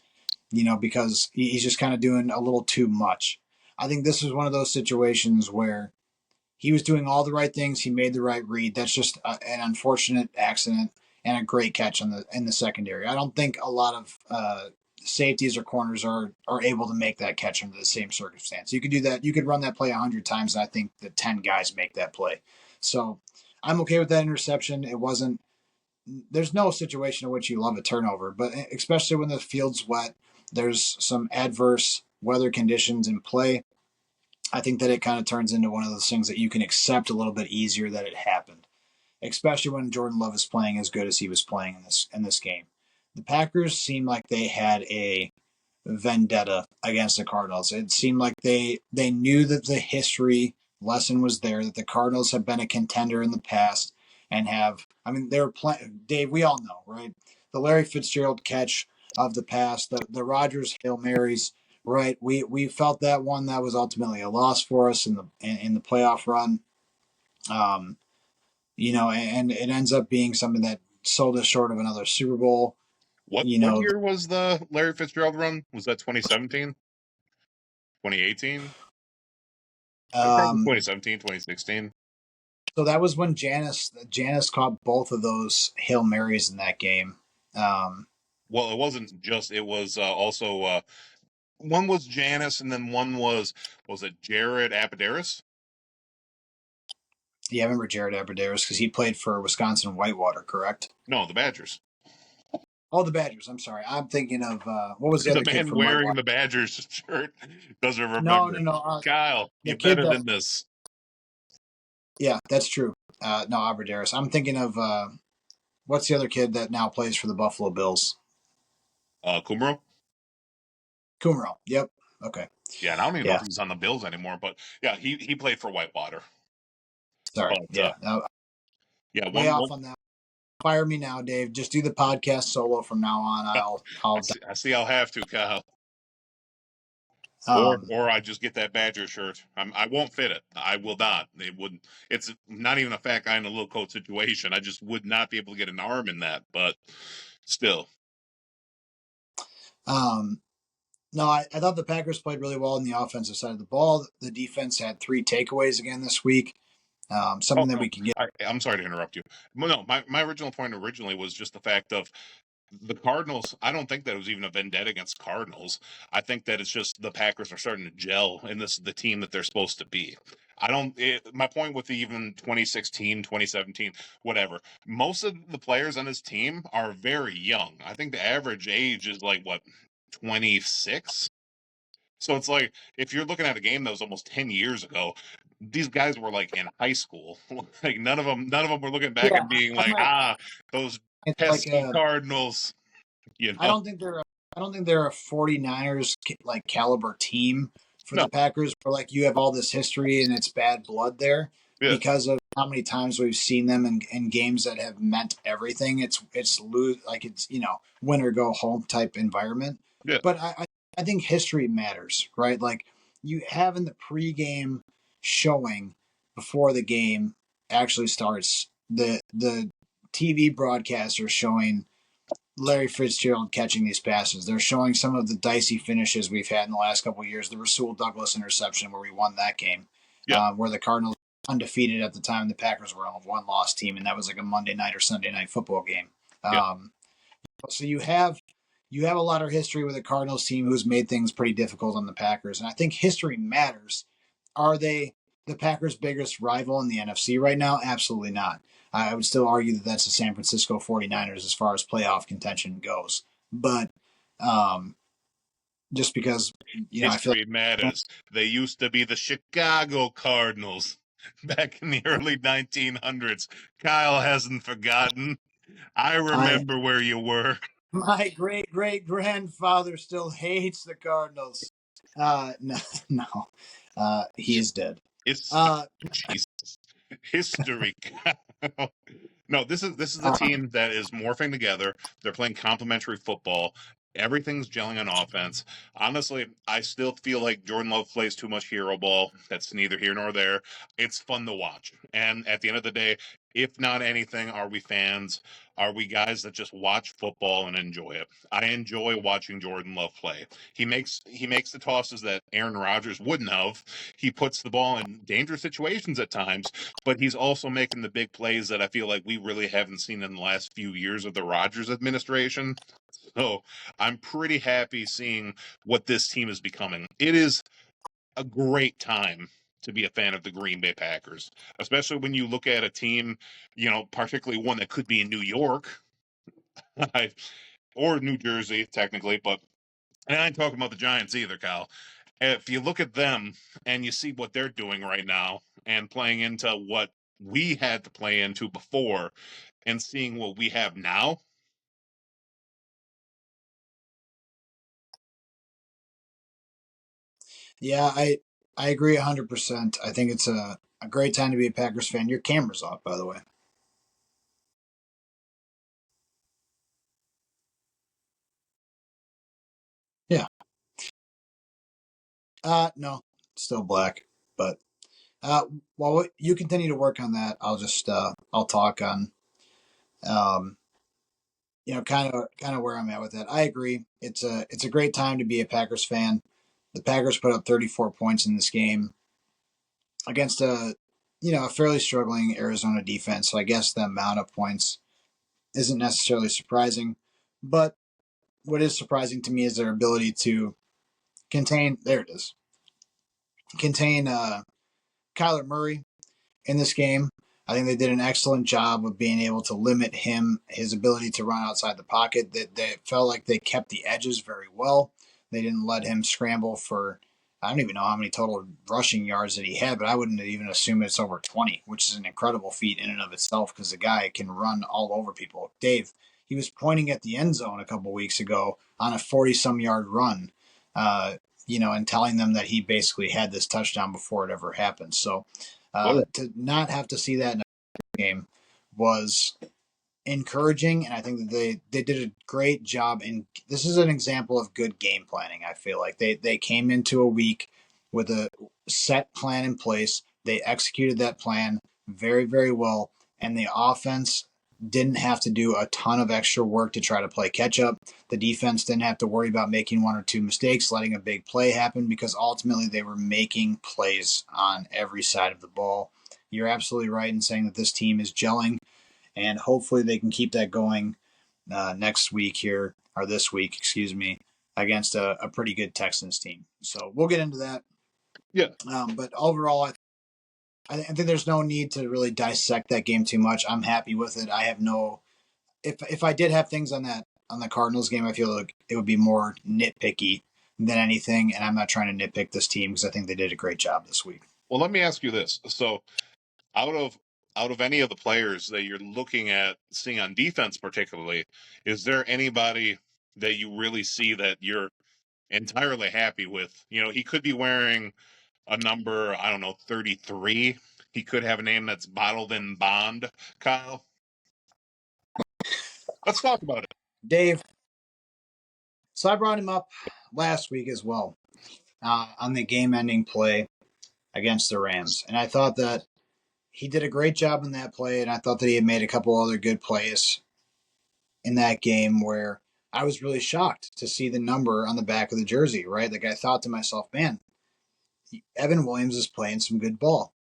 Because he's just kind of doing a little too much. I think this is one of those situations where he was doing all the right things. He made the right read. That's just an unfortunate accident and a great catch in the secondary. I don't think a lot of safeties or corners are able to make that catch under the same circumstance. You could do that. You could run that play 100 times, and I think the 10 guys make that play. So I'm okay with that interception. It wasn't. There's no situation in which you love a turnover, but especially when the field's wet, there's some adverse weather conditions in play. I think that it kind of turns into one of those things that you can accept a little bit easier that it happened, especially when Jordan Love is playing as good as he was playing in this game. The Packers seemed like they had a vendetta against the Cardinals. It seemed like they knew that the history lesson was there, that the Cardinals have been a contender in the past and have. I mean, they were playing. Dave, we all know, right? The Larry Fitzgerald catch of the past, the Rodgers Hail Marys, right? We felt that one that was ultimately a loss for us in the playoff run. Um, and it ends up being something that sold us short of another Super Bowl.
What year was the Larry Fitzgerald run? Was that 2017? 2018? Probably
Um,
2017, 2016.
So that was when Janice caught both of those Hail Marys in that game. Um,
Well, it wasn't just. It was also one was Janice, and then one was it Jared Appidaris?
yeah, I remember Jared Abbrederis because he played for Wisconsin Whitewater, correct?
No, the Badgers.
Oh, the Badgers. I'm sorry. I'm thinking of what was the
The
other kid
man
from
wearing
Whitewater?
the Badgers shirt doesn't
No,
remember.
no, no.
Kyle,
The
you
kid
better
that,
than this.
yeah, that's true. No, Abbrederis. I'm thinking of what's the other kid that now plays for the Buffalo Bills?
Kumro?
Kumro. Yep. Okay.
Yeah, and I don't even know if
Yeah.
he's on the Bills anymore, but yeah, he played for Whitewater.
Sorry.
But
Yeah.
yeah,
Way
one
off on that. Fire me now, Dave. Just do the podcast solo from now on. I'll.
I see I'll have to, Kyle.
Um,
Or I just get that Badger shirt. I won't fit it. I will not. It wouldn't. It's not even a fat guy in a little coat situation. I just would not be able to get an arm in that. But still,
um, No, I thought the Packers played really well on the offensive side of the ball. The defense had 3 takeaways again this week.
oh
Something that
no,
we can get.
I'm sorry to interrupt you. Well, no, my original point originally was just the fact of the Cardinals. I don't think that it was even a vendetta against Cardinals. I think that it's just the Packers are starting to gel, and this is the team that they're supposed to be. I don't. My point with even 2016, 2017, whatever. Most of the players on his team are very young. I think the average age is like what 26. So it's like if you're looking at a game that was almost 10 years ago, these guys were like in high school. Like none of them were looking back
Yeah,
and being
I'm
like,
not.
those
It's like
pesky Cardinals, you
I
know?
don't think they're. I don't think they're a 49ers like caliber team for
No,
the Packers. Where like you have all this history and it's bad blood there
yeah,
because of how many times we've seen them in games that have meant everything. It's lose like it's win or go home type environment.
yeah.
But I think history matters, right? Like you have in the pregame showing before the game actually starts the TV broadcaster showing Larry Fitzgerald catching these passes. They're showing some of the dicey finishes we've had in the last couple of years. The Rasul Douglas interception where we won that game,
Yeah,
where the Cardinals were undefeated at the time. The Packers were on a one-loss team, and that was like a Monday night or Sunday night football game.
yeah.
So you have a lot of history with a Cardinals team who's made things pretty difficult on the Packers, and I think history matters. Are they the Packers' biggest rival in the NFC right now? Absolutely not. I would still argue that that's the San Francisco 49ers as far as playoff contention goes. But just because, I feel
History matters. They used to be the Chicago Cardinals back in the early 1900s. Kyle hasn't forgotten. I
I
remember where you were.
my great great grandfather still hates the Cardinals. No, no, he is dead.
It's
Uh,
Jesus. History. No, this is a
uh,
team that is morphing together. They're playing complementary football. Everything's gelling on offense. Honestly, I still feel like Jordan Love plays too much hero ball. That's neither here nor there. It's fun to watch. And at the end of the day, if not anything, are we fans? Are we guys that just watch football and enjoy it? I enjoy watching Jordan Love play. He makes the tosses that Aaron Rodgers wouldn't have. He puts the ball in dangerous situations at times, but he's also making the big plays that I feel like we really haven't seen in the last few years of the Rodgers administration. So I'm pretty happy seeing what this team is becoming. It is a great time to be a fan of the Green Bay Packers, especially when you look at a team, particularly one that could be in New York or New Jersey, technically, but and I ain't talking about the Giants either, Kyle. If you look at them and you see what they're doing right now and playing into what we had to play into before and seeing what we have now,
yeah, I agree 100%. I think it's a great time to be a Packers fan. Your camera's off, by the way. Yeah. No, still black. But while you continue to work on that, I'll talk on um, kind of where I'm at with that. I agree. It's a great time to be a Packers fan. The Packers put up 34 points in this game against a fairly struggling Arizona defense. So I guess the amount of points isn't necessarily surprising. But what is surprising to me is their ability to contain. There it is. Contain Kyler Murray in this game. I think they did an excellent job of being able to limit his ability to run outside the pocket. That they felt like they kept the edges very well. They didn't let him scramble for. I don't even know how many total rushing yards that he had, but I wouldn't even assume it's over 20, which is an incredible feat in and of itself because the guy can run all over people. Dave, he was pointing at the end zone a couple weeks ago on a 40-some yard run, and telling them that he basically had this touchdown before it ever happened. So to not have to see that in a game was encouraging, and I think that they did a great job. And this is an example of good game planning. I feel like they came into a week with a set plan in place. They executed that plan very very well, and the offense didn't have to do a ton of extra work to try to play catch up. The defense didn't have to worry about making one or two mistakes, letting a big play happen, because ultimately they were making plays on every side of the ball. You're absolutely right in saying that this team is gelling, and hopefully they can keep that going next week here, or this week, excuse me, against a pretty good Texans team. So we'll get into that.
yeah.
But overall, I think there's no need to really dissect that game too much. I'm happy with it. I have no. If I did have things on the Cardinals game, I feel like it would be more nitpicky than anything, and I'm not trying to nitpick this team because I think they did a great job this week.
Well, let me ask you this. So, out of out of any of the players that you're looking at seeing on defense particularly, is there anybody that you really see that you're entirely happy with? He could be wearing a number, I don't know, 33. He could have a name that's bottled in Bond, Kyle. Let's talk about it.
Dave, so I brought him up last week as well on the game-ending play against the Rams, and I thought that he did a great job in that play, and I thought that he had made a couple other good plays in that game where I was really shocked to see the number on the back of the jersey, right? Like I thought to myself, man, Evan Williams is playing some good ball.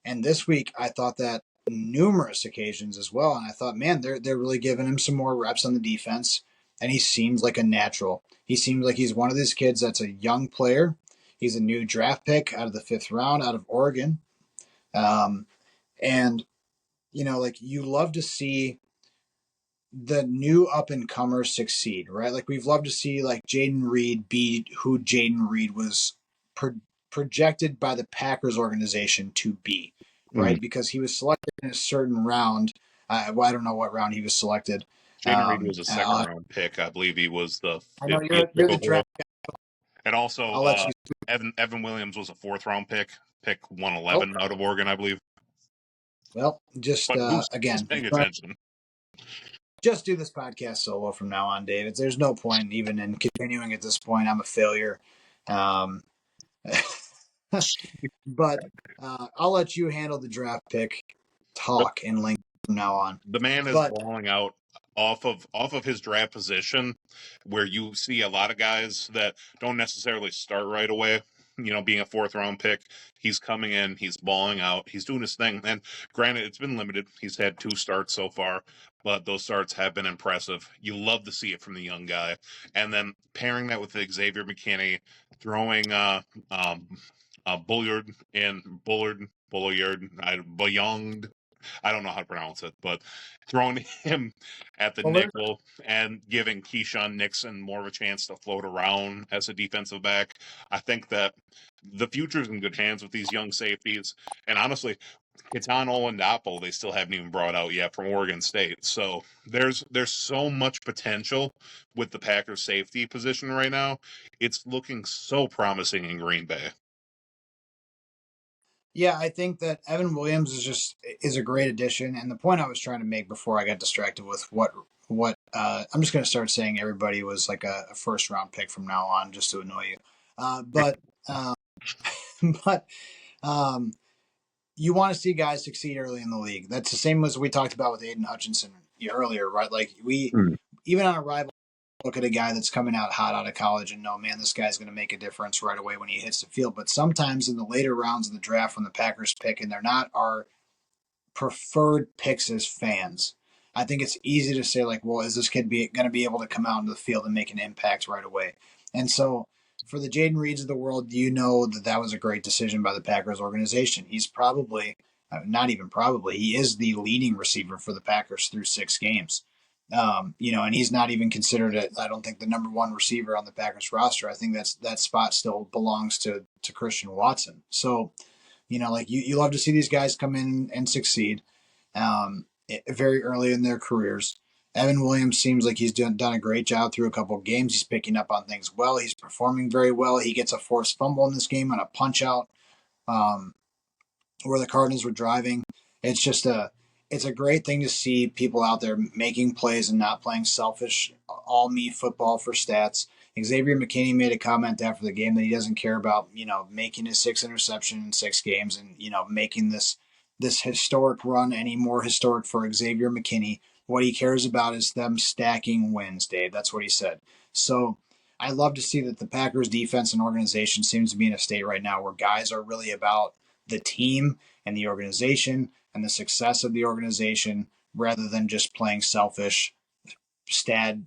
And this week, I thought that numerous occasions as well. And I thought, man, they're really giving him some more reps on the defense. And he seems like a natural. He seems like he's one of these kids that's a young player. He's a new draft pick out of the 5th round out of Oregon. And, like you love to see the new up and comers succeed, right? Like we've loved to see like Jaden Reed be who Jaden Reed was projected by the Packers organization to be, right? Because he was selected in a certain round. Well, I don't know what round he was selected.
Jaden Reed was a second round pick. I believe he was the
I know
50th
you're
pick
the
overall.
draft guy.
And also,
I'll let you.
Evan Williams was a 4th round pick
Oh,
111 out of Oregon, I believe.
well, just
But who's
again,
paying attention?
just do this podcast solo from now on, David. There's no point even in continuing at this point. I'm a failure. Um, but I'll let you handle the draft pick talk and link from now on.
The man is
But
balling out off of his draft position, where you see a lot of guys that don't necessarily start right away. Being a 4th round pick, he's coming in, he's balling out, he's doing his thing. And granted, it's been limited. He's had 2 starts so far, but those starts have been impressive. You love to see it from the young guy, and then pairing that with Xavier McKinney throwing Bullard and Bullard. Bouillard, I don't know how to pronounce it, but throwing him at the nickel and giving Keyshawn Nixon more of a chance to float around as a defensive back. I think that the future's in good hands with these young safeties. And honestly, Ketan Olandapo, they still haven't even brought out yet from Oregon State. So there's so much potential with the Packers safety position right now. It's looking so promising in Green Bay.
yeah, I think that Evan Williams is a great addition. And the point I was trying to make before I got distracted with what I'm just going to start saying everybody was like a 1st round pick from now on, just to annoy you. But but um, you want to see guys succeed early in the league. That's the same as we talked about with Aidan Hutchinson earlier, right? Like even on arrival, look at a guy that's coming out hot out of college and know, man, this guy's going to make a difference right away when he hits the field. But sometimes in the later rounds of the draft, when the Packers pick and they're not our preferred picks as fans, I think it's easy to say like, well, is this kid going to be able to come out into the field and make an impact right away? And so for the Jaden Reeds of the world, that was a great decision by the Packers organization. He's probably, not even probably, he is the leading receiver for the Packers through 6 games. And he's not even considered I don't think the number 1 receiver on the Packers roster. I think that spot still belongs to Christian Watson. So, like you love to see these guys come in and succeed very early in their careers. Evan Williams seems like he's done a great job through a couple of games. He's picking up on things well. He's performing very well. He gets a forced fumble in this game on a punch out where the Cardinals were driving. It's a great thing to see people out there making plays and not playing selfish all me football for stats. Xavier McKinney made a comment after the game that he doesn't care about, making his 6th interception in 6 games and, making this historic run any more historic for Xavier McKinney. What he cares about is them stacking wins, Dave. That's what he said. So I love to see that the Packers defense and organization seems to be in a state right now where guys are really about the team and the organization and the success of the organization rather than just playing selfish stat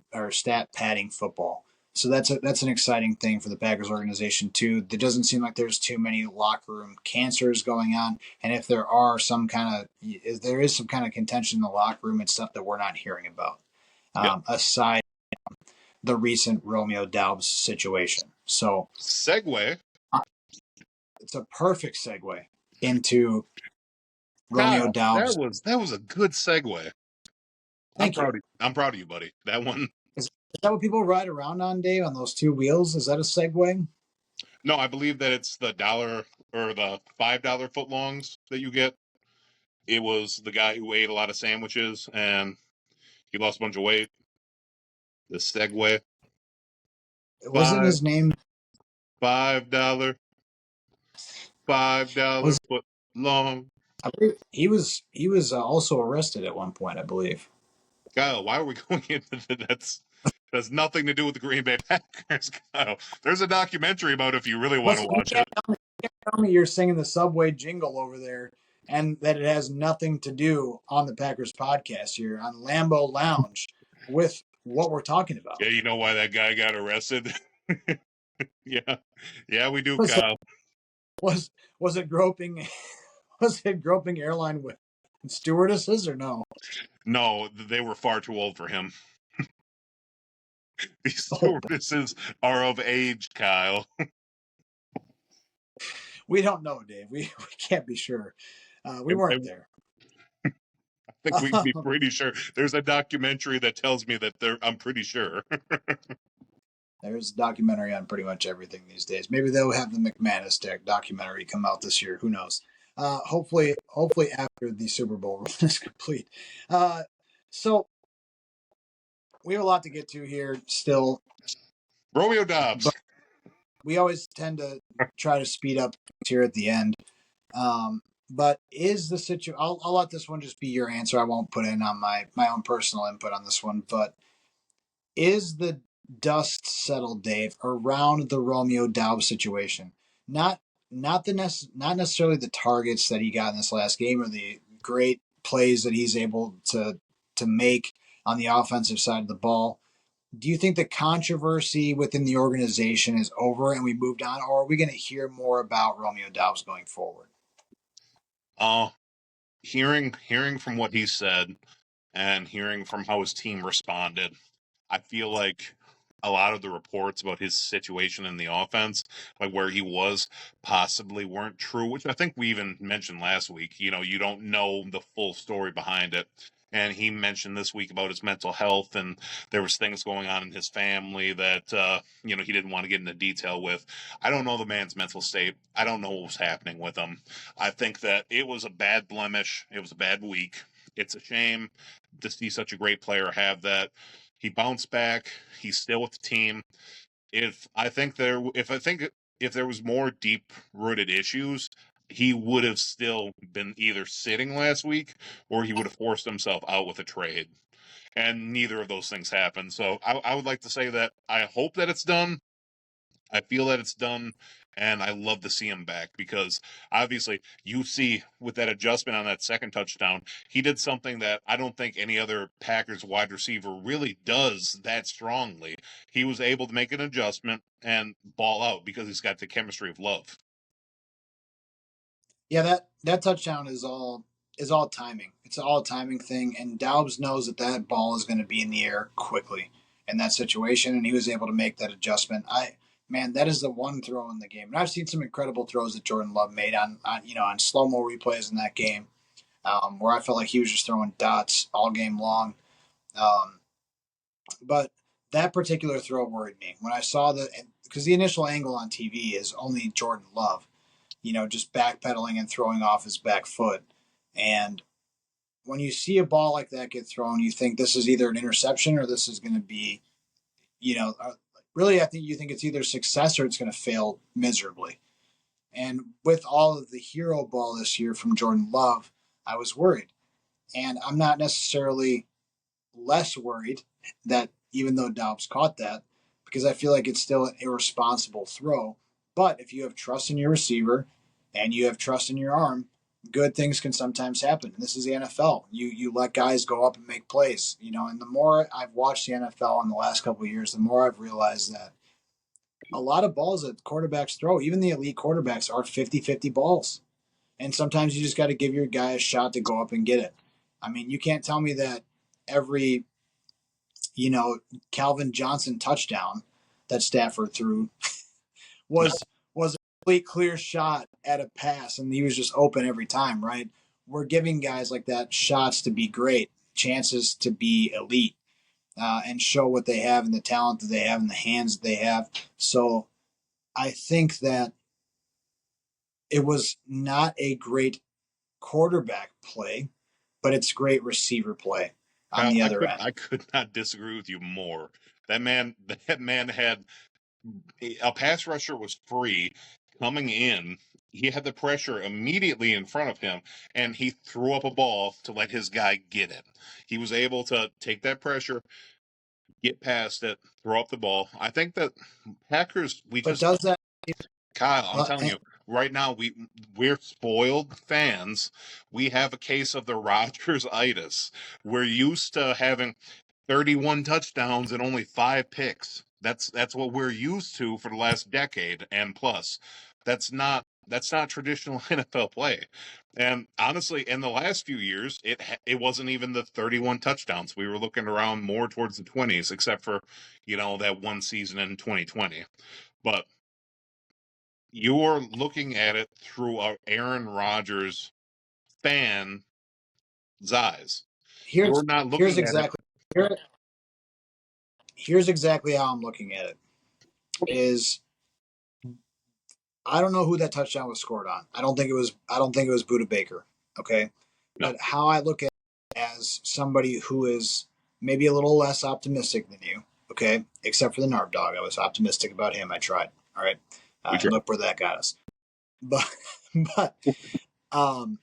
padding football. So that's an exciting thing for the Packers organization too. There doesn't seem like there's too many locker room cancers going on, and if there is some kind of contention in the locker room, it's stuff that we're not hearing about. Aside from the recent Romeo Doubs situation. So
Segue.
It's a perfect segue into Romeo Doubs.
That was a good segue.
Thank you.
I'm proud of you, buddy. That one.
Is that what people ride around on, Dave, on those 2 wheels? Is that a Segway?
No, I believe that it's the $1 or the $5 footlongs that you get. It was the guy who ate a lot of sandwiches and he lost a bunch of weight. The Segway.
Wasn't his name
$5 footlong?
I believe he was also arrested at one point, I believe.
Kyle, why are we going into that's nothing to do with the Green Bay Packers, Kyle? There's a documentary about it if you really want to watch it.
Tell me you're singing the Subway jingle over there and that it has nothing to do on the Packers podcast here on Lambeau Lounge with what we're talking about.
Yeah, you know why that guy got arrested? Yeah, we do,
Was
Kyle.
was it groping? Was it groping airline with stewardesses or no?
No, they were far too old for him. These
Oh,
stewardesses are of age, Kyle.
we don't know, Dave. We can't be sure. We weren't there.
I think we can be pretty sure. There's a documentary that tells me that I'm pretty sure.
There's a documentary on pretty much everything these days. Maybe they'll have the McManus documentary come out this year. Who knows? Hopefully after the Super Bowl run is complete. So we have a lot to get to here still.
Romeo Doubs.
But we always tend to try to speed up here at the end. But is the situation? I'll let this one just be your answer. I won't put in on my own personal input on this one. But is the dust settled, Dave, around the Romeo Doubs situation? Not necessarily the targets that he got in this last game or the great plays that he's able to make on the offensive side of the ball. Do you think the controversy within the organization is over and we moved on, or are we going to hear more about Romeo Doubs going forward?
Hearing from what he said and hearing from how his team responded, I feel like a lot of the reports about his situation in the offense, like where he was, possibly weren't true, which I think we even mentioned last week. You know, you don't know the full story behind it. And he mentioned this week about his mental health, and there was things going on in his family that he didn't want to get into detail with. I don't know the man's mental state. I don't know what was happening with him. I think that it was a bad blemish. It was a bad week. It's a shame to see such a great player have that. He bounced back. He's still with the team. If there was more deep rooted issues, he would have still been either sitting last week or he would have forced himself out with a trade. And neither of those things happened. So I would like to say that I hope that it's done. I feel that it's done, and I love to see him back because obviously you see with that adjustment on that second touchdown, he did something that I don't think any other Packers wide receiver really does that strongly. He was able to make an adjustment and ball out because he's got the chemistry of love.
Yeah, that touchdown is all timing. It's all a timing thing, and Doubs knows that ball is going to be in the air quickly in that situation, and he was able to make that adjustment. That is the one throw in the game, and I've seen some incredible throws that Jordan Love made on slow mo replays in that game, where I felt like he was just throwing dots all game long. But that particular throw worried me when I saw because the initial angle on TV is only Jordan Love, just backpedaling and throwing off his back foot. And when you see a ball like that get thrown, you think this is either an interception or this is going to be, really, I think you think it's either success or it's going to fail miserably. And with all of the hero ball this year from Jordan Love, I was worried. And I'm not necessarily less worried that even though Dobbs caught that, because I feel like it's still an irresponsible throw. But if you have trust in your receiver and you have trust in your arm, good things can sometimes happen. This is the NFL. You let guys go up and make plays, and the more I've watched the NFL in the last couple of years, the more I've realized that a lot of balls that quarterbacks throw, even the elite quarterbacks, are 50-50 balls. And sometimes you just got to give your guy a shot to go up and get it. I mean, you can't tell me that every Calvin Johnson touchdown that Stafford threw was a complete clear shot at a pass, and he was just open every time, right? We're giving guys like that shots to be great, chances to be elite, and show what they have and the talent that they have and the hands that they have. So I think that it was not a great quarterback play, but it's great receiver play on the other end.
I could not disagree with you more. That man had a pass rusher was free coming in he had the pressure immediately in front of him, and he threw up a ball to let his guy get it. He was able to take that pressure, get past it, throw up the ball. I think that Packers, we
But
just
does that?
Kyle, I'm
Uh,
telling
and
you, right now we're spoiled fans. We have a case of the Rodgers-itis. We're used to having 31 touchdowns and only 5 picks. That's what we're used to for the last decade and plus. That's not traditional NFL play. And honestly, in the last few years, it wasn't even the 31 touchdowns. We were looking around more towards the 20s, except for that one season in 2020. But you're looking at it through a Aaron Rodgers fan's eyes.
here's
You're not
here's
looking at it.
exactly here, here's exactly how I'm looking at it. Is I don't know who that touchdown was scored on. I don't think it was Buda Baker. Okay.
No,
But how I look at it as somebody who is maybe a little less optimistic than you, okay, except for the Narv Dog. I was optimistic about him. I tried. All right.
we
And
tried.
look where that got us. But but um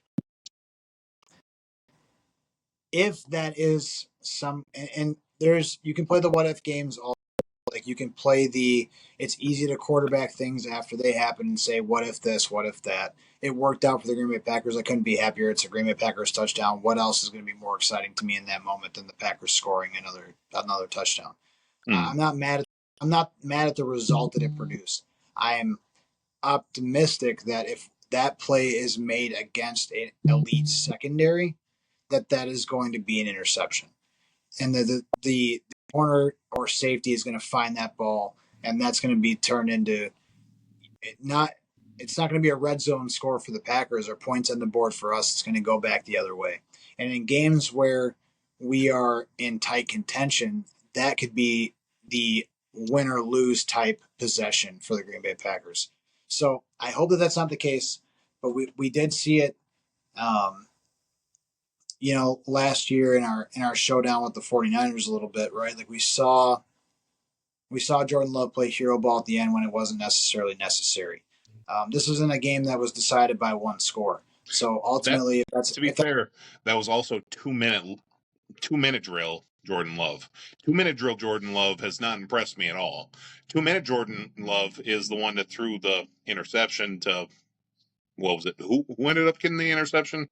if that is and there's you can play the what if games all like you can play it's easy to quarterback things after they happen and say what if this, what if that. It worked out for the Green Bay Packers. I couldn't be happier. It's a Green Bay Packers touchdown. What else is going to be more exciting to me in that moment than the Packers scoring another touchdown?
Mm.
I'm not mad at the result that it produced. I am optimistic that if that play is made against an elite secondary, that is going to be an interception, and the corner or safety is going to find that ball, and that's going to be turned into not. It's not going to be a red zone score for the Packers or points on the board for us. It's going to go back the other way. And in games where we are in tight contention, that could be the win or lose type possession for the Green Bay Packers. So I hope that that's not the case, but we did see it um, last year in our showdown with the 49ers a little bit, right? Like we saw Jordan Love play hero ball at the end when it wasn't necessarily necessary. This was in a game that was decided by one score. So
That,
ultimately,
to be fair, that was also 2-minute drill Jordan Love. 2-minute drill Jordan Love has not impressed me at all. 2-minute Jordan Love is the one that threw the interception to what was it? Who ended up getting the interception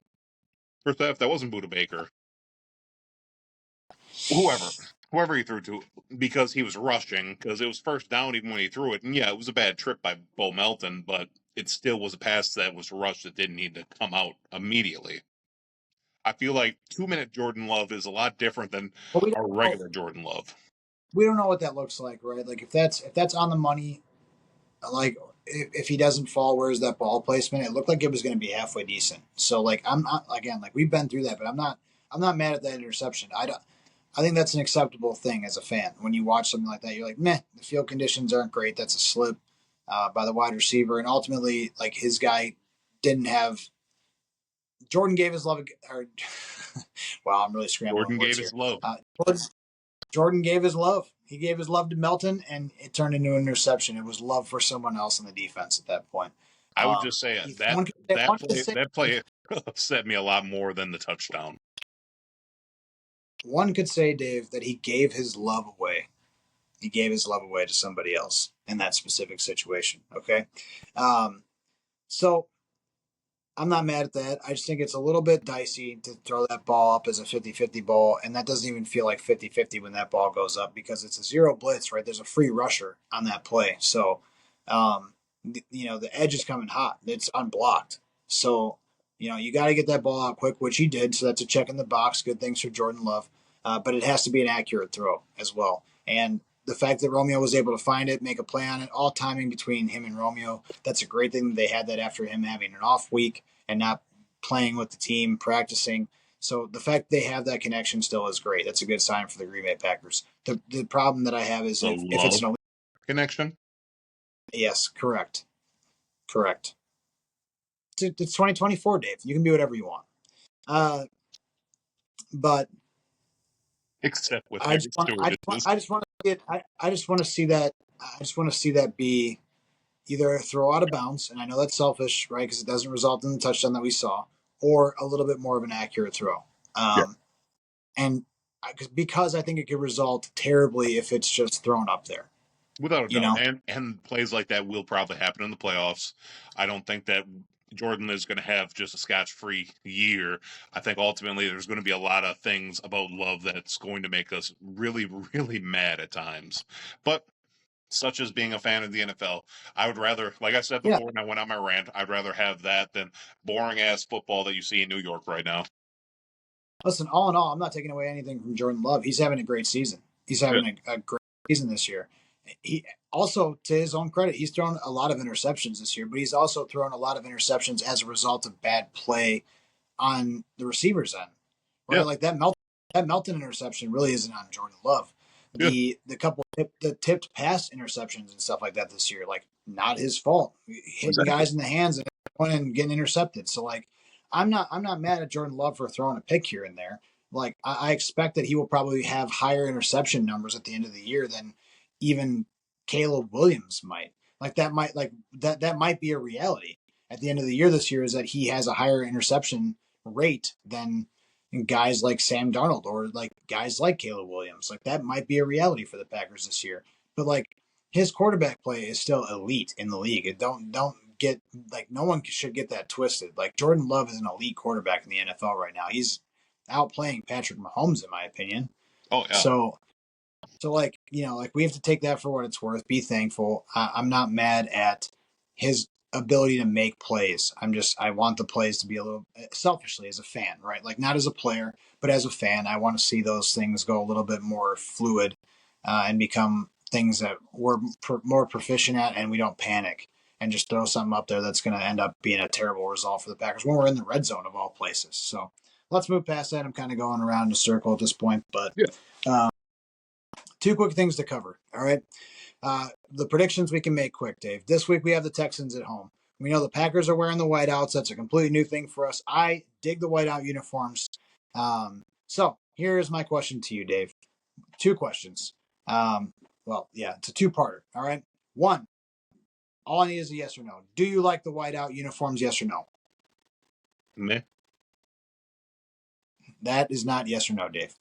for theft? That wasn't Buda Baker. Whoever he threw to, because he was rushing, because it was first down even when he threw it. And yeah, it was a bad trip by Bo Melton, but it still was a pass that was rushed that didn't need to come out immediately. I feel like 2-minute Jordan Love is a lot different than
but we
a
don't know,
regular Jordan Love.
we don't know what that looks like, right? Like if that's on the money, like if he doesn't fall, where's that ball placement? It looked like it was going to be halfway decent. So like I'm not again like we've been through that, but I'm not mad at that interception. I think that's an acceptable thing as a fan. When you watch something like that, you're like, meh, the field conditions aren't great. That's a slip by the wide receiver, and ultimately, like his guy didn't have. Jordan gave his love. Or, wow, I'm really scrambling
Jordan gave
words here.
his love.
Jordan gave his love. He gave his love to Melton, and it turned into an interception. It was love for someone else on the defense at that point.
I would just say that
One
that
could
play
say,
that play upset me a lot more than the touchdown.
one could say, Dave, that he gave his love away. He gave his love away to somebody else in that specific situation. Okay. Um, so I'm not mad at that. I just think it's a little bit dicey to throw that ball up as a 50-50 ball, and that doesn't even feel like 50-50 when that ball goes up because it's a zero blitz, right? There's a free rusher on that play. So, the edge is coming hot. It's unblocked. So, you got to get that ball out quick, which he did. So that's a check in the box. Good things for Jordan Love. But it has to be an accurate throw as well. And the fact that Romeo was able to find it, make a play on it, all timing between him and Romeo, that's a great thing that they had that after him having an off week and not playing with the team, practicing. So the fact they have that connection still is great. That's a good sign for the Green Bay Packers. The problem that I have is
The
if it's
love
an elite,
connection.
yes, correct. It's 2024, Dave. You can be whatever you want. Uh, but
Except with
I
Harry
just want I
Stewart.
just want I just want to get I just want to see that be either throw out of bounds, and I know that's selfish, right, because it doesn't result in the touchdown that we saw, or a little bit more of an accurate throw.
Yeah.
And because I think it could result terribly if it's just thrown up there.
Without a
You
doubt.
know,
And plays like that will probably happen in the playoffs. I don't think that Jordan is going to have just a scotch-free year. I think ultimately there's going to be a lot of things about Love that's going to make us really, really mad at times. But such as being a fan of the NFL, I would rather, like I said
yeah.
before when I went on my rant, I'd rather have that than boring ass football that you see in New York right now.
Listen, all in all, I'm not taking away anything from Jordan Love. He's having a great season. He's
Yeah.
having a great season this year. He also, to his own credit, he's thrown a lot of interceptions this year, but he's also thrown a lot of interceptions as a result of bad play on the receivers end,
Yeah.
right? Like that Melton interception really isn't on Jordan Love.
Yeah.
The couple the tipped pass interceptions and stuff like that this year, like not his fault. Hitting
Exactly.
guys in the hands and going and getting intercepted. So like I'm not mad at Jordan Love for throwing a pick here and there. Like I expect that he will probably have higher interception numbers at the end of the year than even Caleb Williams might. That might be a reality at the end of the year this year, is that he has a higher interception rate than guys like Sam Darnold or like guys like Caleb Williams. Like that might be a reality for the Packers this year. But like his quarterback play is still elite in the league. And don't get like no one should get that twisted. Like Jordan Love is an elite quarterback in the NFL right now. He's outplaying Patrick Mahomes in my opinion.
Oh, yeah.
So like, like we have to take that for what it's worth. Be thankful. I'm not mad at his ability to make plays. I want the plays to be a little selfishly as a fan, right? Like not as a player, but as a fan, I want to see those things go a little bit more fluid and become things that we're more proficient at, and we don't panic and just throw something up there that's going to end up being a terrible result for the Packers when we're in the red zone of all places. So let's move past that. I'm kind of going around in a circle at this point, but
Yeah.
two quick things to cover. All right. The predictions we can make quick, Dave. This week we have the Texans at home. We know the Packers are wearing the whiteouts. That's a completely new thing for us. I dig the whiteout uniforms. So here's my question to you, Dave. Two questions. It's a two-parter. All right. One, all I need is a yes or no. Do you like the whiteout uniforms? Yes or no?
Meh.
That is not yes or no, Dave.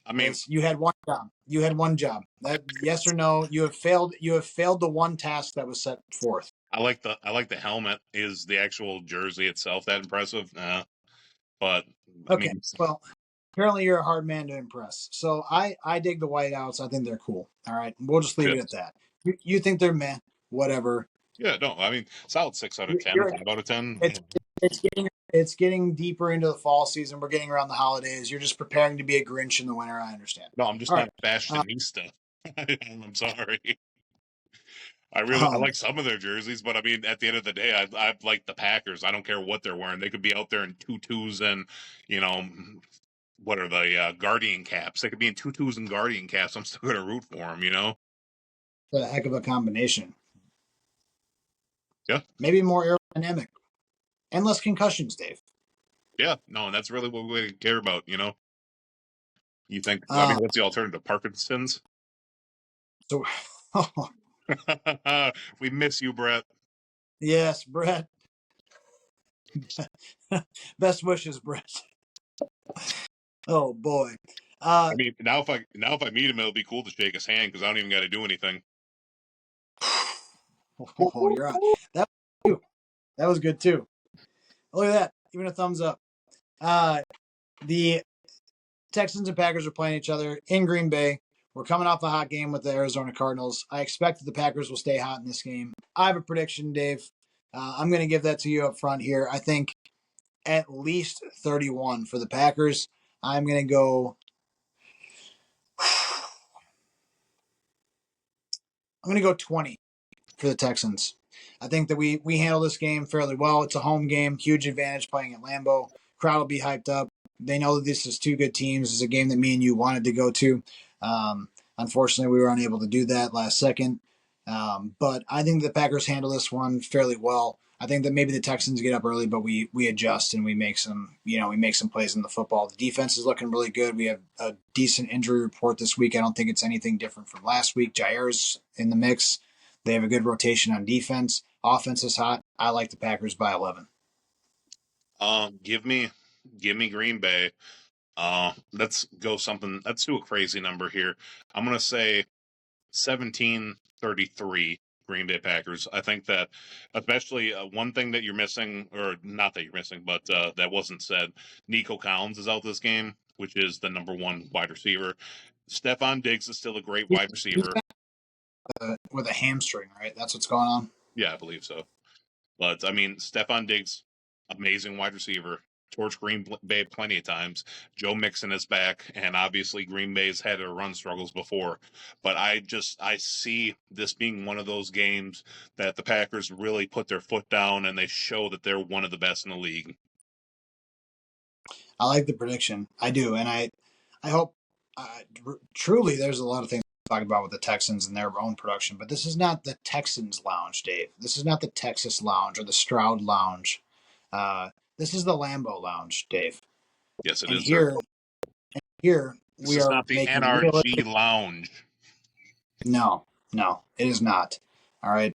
I mean,
You had one job. You had one job. That yes or no. You have failed. You have failed the one task that was set forth.
I like the helmet. Is the actual jersey itself that impressive? Nah. But I
Okay.
mean,
Well, apparently you're a hard man to impress. So I dig the whiteouts. I think they're cool. All right. We'll just leave
yeah,
it at that. You think they're meh, whatever.
yeah. No, I mean, solid 6 out of 10,
You're,
5 out of 10.
it's it's getting deeper into the fall season. We're getting around the holidays. You're just preparing to be a Grinch in the winter. I understand.
No, I'm just
All right.
not a fashionista. I'm sorry. I
Um,
like some of their jerseys, but I mean, at the end of the day, I like the Packers. I don't care what they're wearing. They could be out there in tutus and, you know, what are the Guardian caps? They could be in tutus and Guardian caps. I'm still going to root for them, you know?
a heck of a combination.
Yeah.
Maybe more aerodynamic and less concussions, Dave.
Yeah. No, and that's really what we care about, you know? You think, I mean,
Uh,
what's the alternative? Parkinson's?
so,
We miss you, Brett.
yes, Brett. Best wishes, Brett. Oh boy.
I mean, now if I meet him, it'll be cool to shake his hand because I don't even got to do anything.
Oh, you're on. That was, that was good too. Look at that. Even a thumbs up. The Texans and Packers are playing each other in Green Bay. We're coming off a hot game with the Arizona Cardinals. I expect that the Packers will stay hot in this game. I have a prediction, Dave. I'm going to give that to you up front here. I think at least 31 for the Packers. I'm going to go. I'm going to go 20 for the Texans. I think that we handle this game fairly well. It's a home game, huge advantage playing at Lambeau. Crowd will be hyped up. They know that this is two good teams. It's a game that me and you wanted to go to. Unfortunately, we were unable to do that last second. But I think the Packers handle this one fairly well. I think that maybe the Texans get up early, but we adjust and we make some plays in the football. The defense is looking really good. We have a decent injury report this week. I don't think it's anything different from last week. Jair's in the mix. They have a good rotation on defense. Offense is hot. I like the Packers by 11.
Give me Green Bay. Let's go something. Let's do a crazy number here. I'm gonna say 17-33 Green Bay Packers. I think that, especially one thing that you're missing, or not that you're missing, but that wasn't said. Nico Collins is out this game, which is the number one wide receiver. Stephon Diggs is still a great
He's,
wide
he's
receiver.
with a hamstring, right? That's what's going on.
Yeah, I believe so. But I mean, Stephon Diggs, amazing wide receiver. Torch Green Bay plenty of times. Joe Mixon is back, and obviously Green Bay's had their run struggles before. But I see this being one of those games that the Packers really put their foot down and they show that they're one of the best in the league.
I like the prediction. I do, and I hope. Truly, there's a lot of things to talk about with the Texans and their own production, but this is not the Texans Lounge, Dave. This is not the Texas Lounge or the Stroud Lounge. Uh, this is the Lambeau Lounge, Dave.
Yes, it
And
is, sir.
here
This
we
is
are
not the
making
NRG
realistic.
Lounge.
No, no, it is not. All right.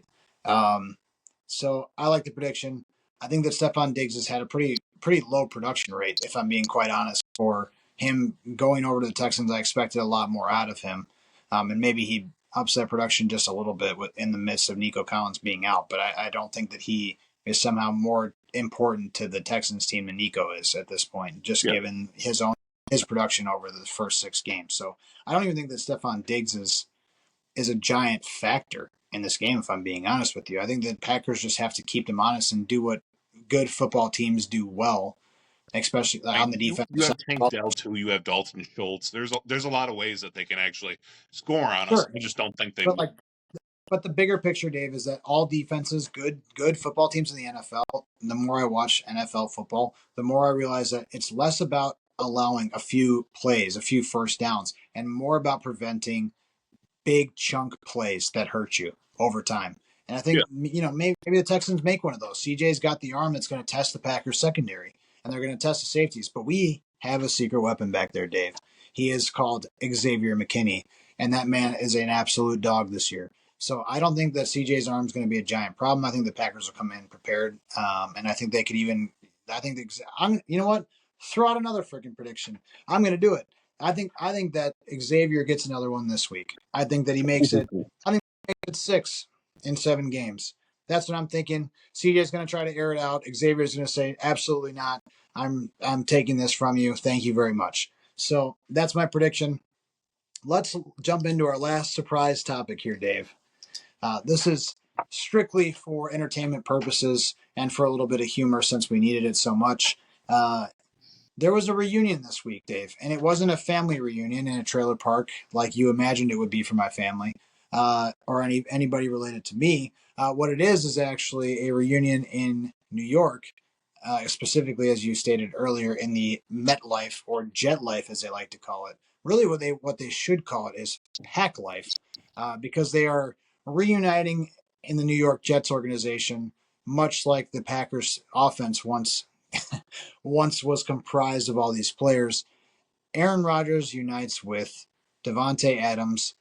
So I like the prediction. I think that Stephon Diggs has had a pretty low production rate, if I'm being quite honest. For him going over to the Texans, I expected a lot more out of him, and maybe he ups that production just a little bit in the midst of Nico Collins being out. But I don't think that he is somehow more important to the Texans team than Nico is at this point, just
Yeah.
given his production over the first 6 games. So I don't even think that Stephon Diggs is a giant factor in this game, if I'm being honest with you. I think that Packers just have to keep them honest and do what good football teams do well, especially
I
on
mean,
the
you
defensive
have
side.
Tank Dell too. You have Dalton Schultz. There's a lot of ways that they can actually score on us.
Sure,
I just don't think they
but
will.
like, but the bigger picture, Dave, is that all defenses, good football teams in the NFL. And the more I watch NFL football, the more I realize that it's less about allowing a few plays, a few first downs, and more about preventing big chunk plays that hurt you over time. And I
Yeah.
think maybe the Texans make one of those. CJ's got the arm that's going to test the Packers secondary, and they're going to test the safeties. But we have a secret weapon back there, Dave. He is called Xavier McKinney, and that man is an absolute dog this year. So I don't think that CJ's arm is going to be a giant problem. I think the Packers will come in prepared, and I think they could even. I think you know what? Throw out another freaking prediction. I'm going to do it. I think that Xavier gets another one this week. I think that he makes it. I think he makes it 6 in 7 games. That's what I'm thinking. CJ's going to try to air it out. Xavier's going to say, "Absolutely not. I'm taking this from you. Thank you very much." So that's my prediction. Let's jump into our last surprise topic here, Dave. This is strictly for entertainment purposes and for a little bit of humor since we needed it so much. There was a reunion this week, Dave, and it wasn't a family reunion in a trailer park like you imagined it would be for my family or anybody related to me. What it is actually a reunion in New York, specifically as you stated earlier, in the MetLife or Jet Life, as they like to call it. Really, what they should call it is Pack Life, because they are reuniting in the New York Jets organization, much like the Packers offense once was comprised of all these players. Aaron Rodgers unites with Devontae Adams.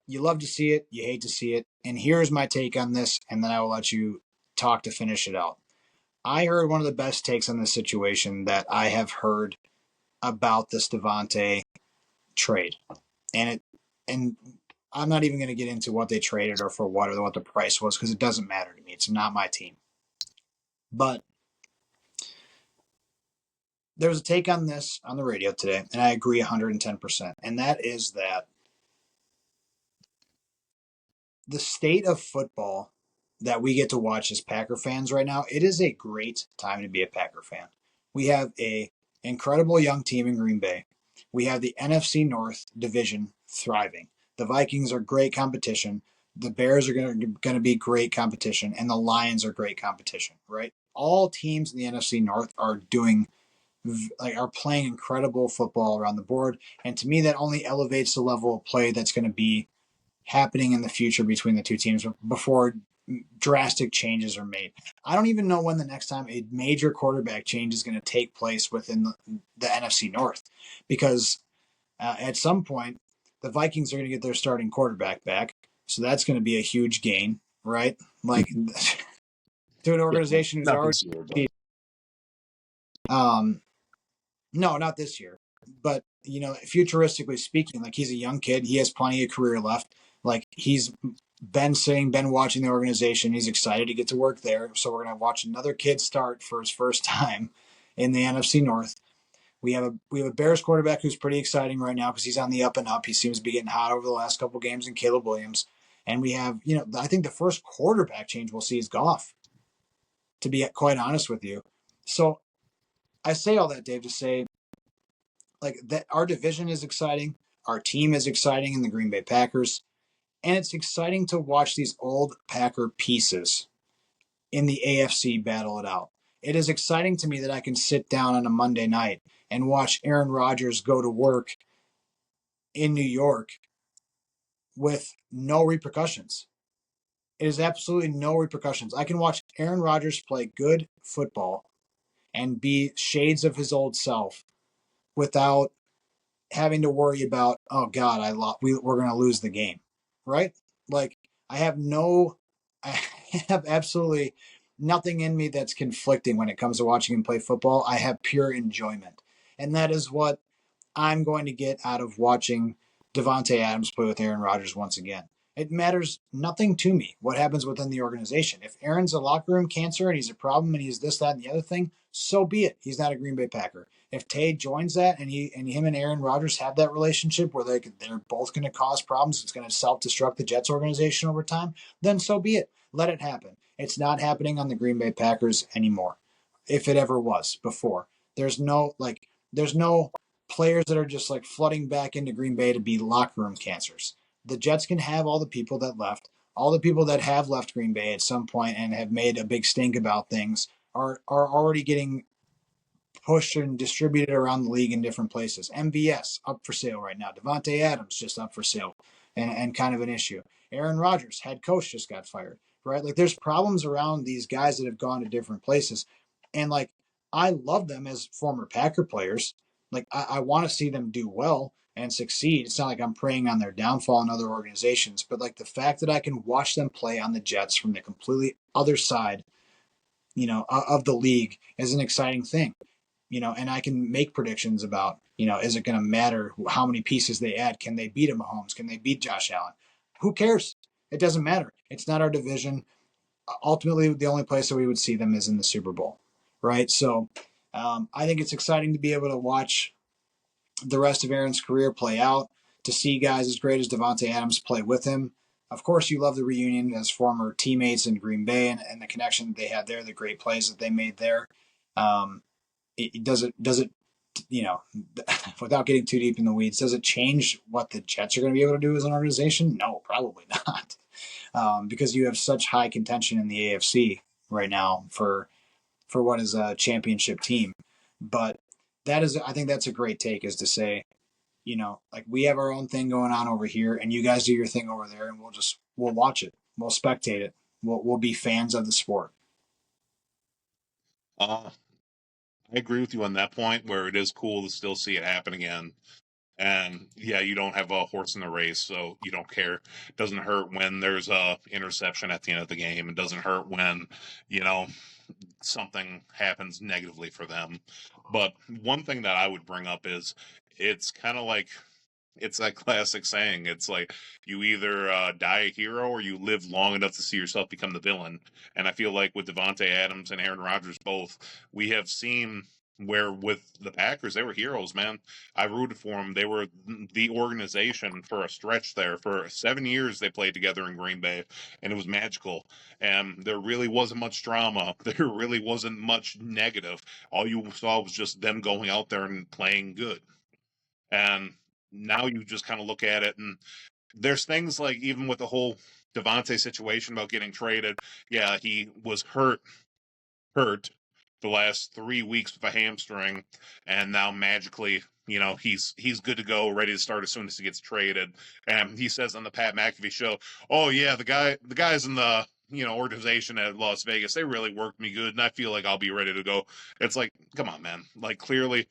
You love to see it, you hate to see it. And here's my take on this, and then I will let you talk to finish it out. I heard one of the best takes on this situation that I have heard about this Devontae trade. And I'm not even going to get into what they traded or for what or what the price was because it doesn't matter to me. It's not my team. But there was a take on this on the radio today, and I agree 110%. And that is that the state of football that we get to watch as Packer fans right now, it is a great time to be a Packer fan. We have a incredible young team in Green Bay. We have the NFC North division thriving. The Vikings are great competition. The Bears are going to be great competition, and the Lions are great competition, right? All teams in the NFC North are are playing incredible football around the board. And to me, that only elevates the level of play that's going to be happening in the future between the two teams before drastic changes are made. I don't even know when the next time a major quarterback change is going to take place within the NFC North because at some point, the Vikings are going to get their starting quarterback back. So that's going to be a huge gain, right? like to an organization who's
Not
already
this year, but
no, not this year. But futuristically speaking, like he's a young kid, he has plenty of career left. Like he's been watching the organization. He's excited to get to work there. So we're gonna watch another kid start for his first time in the NFC North. We have a Bears quarterback who's pretty exciting right now because he's on the up and up. He seems to be getting hot over the last couple games in Caleb Williams. And we have, I think the first quarterback change we'll see is Goff, to be quite honest with you. So I say all that, Dave, to say like that our division is exciting, our team is exciting in the Green Bay Packers, and it's exciting to watch these old Packer pieces in the AFC battle it out. It is exciting to me that I can sit down on a Monday night and watch Aaron Rodgers go to work in New York with no repercussions. It is absolutely no repercussions. I can watch Aaron Rodgers play good football and be shades of his old self without having to worry about, oh God, we're going to lose the game, right? Like I I have absolutely nothing in me that's conflicting when it comes to watching him play football. I have pure enjoyment, and that is what I'm going to get out of watching Davante Adams play with Aaron Rodgers once again. It matters nothing to me what happens within the organization. If Aaron's a locker room cancer and he's a problem and he's this, that, and the other thing, so be it. He's not a Green Bay Packer. If Tay joins that and him and Aaron Rodgers have that relationship where they're both going to cause problems, it's going to self-destruct the Jets organization over time, then so be it. Let it happen. It's not happening on the Green Bay Packers anymore. If it ever was before. There's no players that are just like flooding back into Green Bay to be locker room cancers. The Jets can have all the people that left, all the people that have left Green Bay at some point and have made a big stink about things are already getting pushed and distributed around the league in different places. MVS up for sale right now. Davante Adams just up for sale and kind of an issue. Aaron Rodgers, head coach, just got fired, right? Like there's problems around these guys that have gone to different places. And like I love them as former Packer players. Like I want to see them do well and succeed. It's not like I'm preying on their downfall in other organizations, but like the fact that I can watch them play on the Jets from the completely other side, of the league is an exciting thing. And I can make predictions about, is it going to matter how many pieces they add? Can they beat Mahomes? Can they beat Josh Allen? Who cares? It doesn't matter. It's not our division. Ultimately, the only place that we would see them is in the Super Bowl, right? So I think it's exciting to be able to watch the rest of Aaron's career play out, to see guys as great as Davante Adams play with him. Of course, you love the reunion as former teammates in Green Bay and the connection that they had there, the great plays that they made there. Um, it does it without getting too deep in the weeds, does it change what the Jets are going to be able to do as an organization? No, probably not, because you have such high contention in the AFC right now for what is a championship team. But I think that's a great take, is to say, like we have our own thing going on over here, and you guys do your thing over there, and we'll watch it, we'll spectate it, we'll be fans of the sport.
I agree with you on that point, where it is cool to still see it happen again. And yeah, you don't have a horse in the race, so you don't care. It doesn't hurt when there's a interception at the end of the game. It doesn't hurt when, you know, something happens negatively for them. But one thing that I would bring up is it's kind of like it's that classic saying. It's like you either die a hero or you live long enough to see yourself become the villain. And I feel like with Davante Adams and Aaron Rodgers both, we have seen where with the Packers, they were heroes, man. I rooted for them. They were the organization for a stretch there. For 7 years, they played together in Green Bay, and it was magical. And there really wasn't much drama. There really wasn't much negative. All you saw was just them going out there and playing good. And now you just kind of look at it, and there's things like even with the whole Devontae situation about getting traded. Yeah, he was hurt the last 3 weeks with a hamstring, and now magically, he's good to go, ready to start as soon as he gets traded. And he says on the Pat McAfee show, "Oh yeah, the guy's in the organization at Las Vegas, they really worked me good, and I feel like I'll be ready to go. It's like, come on, man. Like, clearly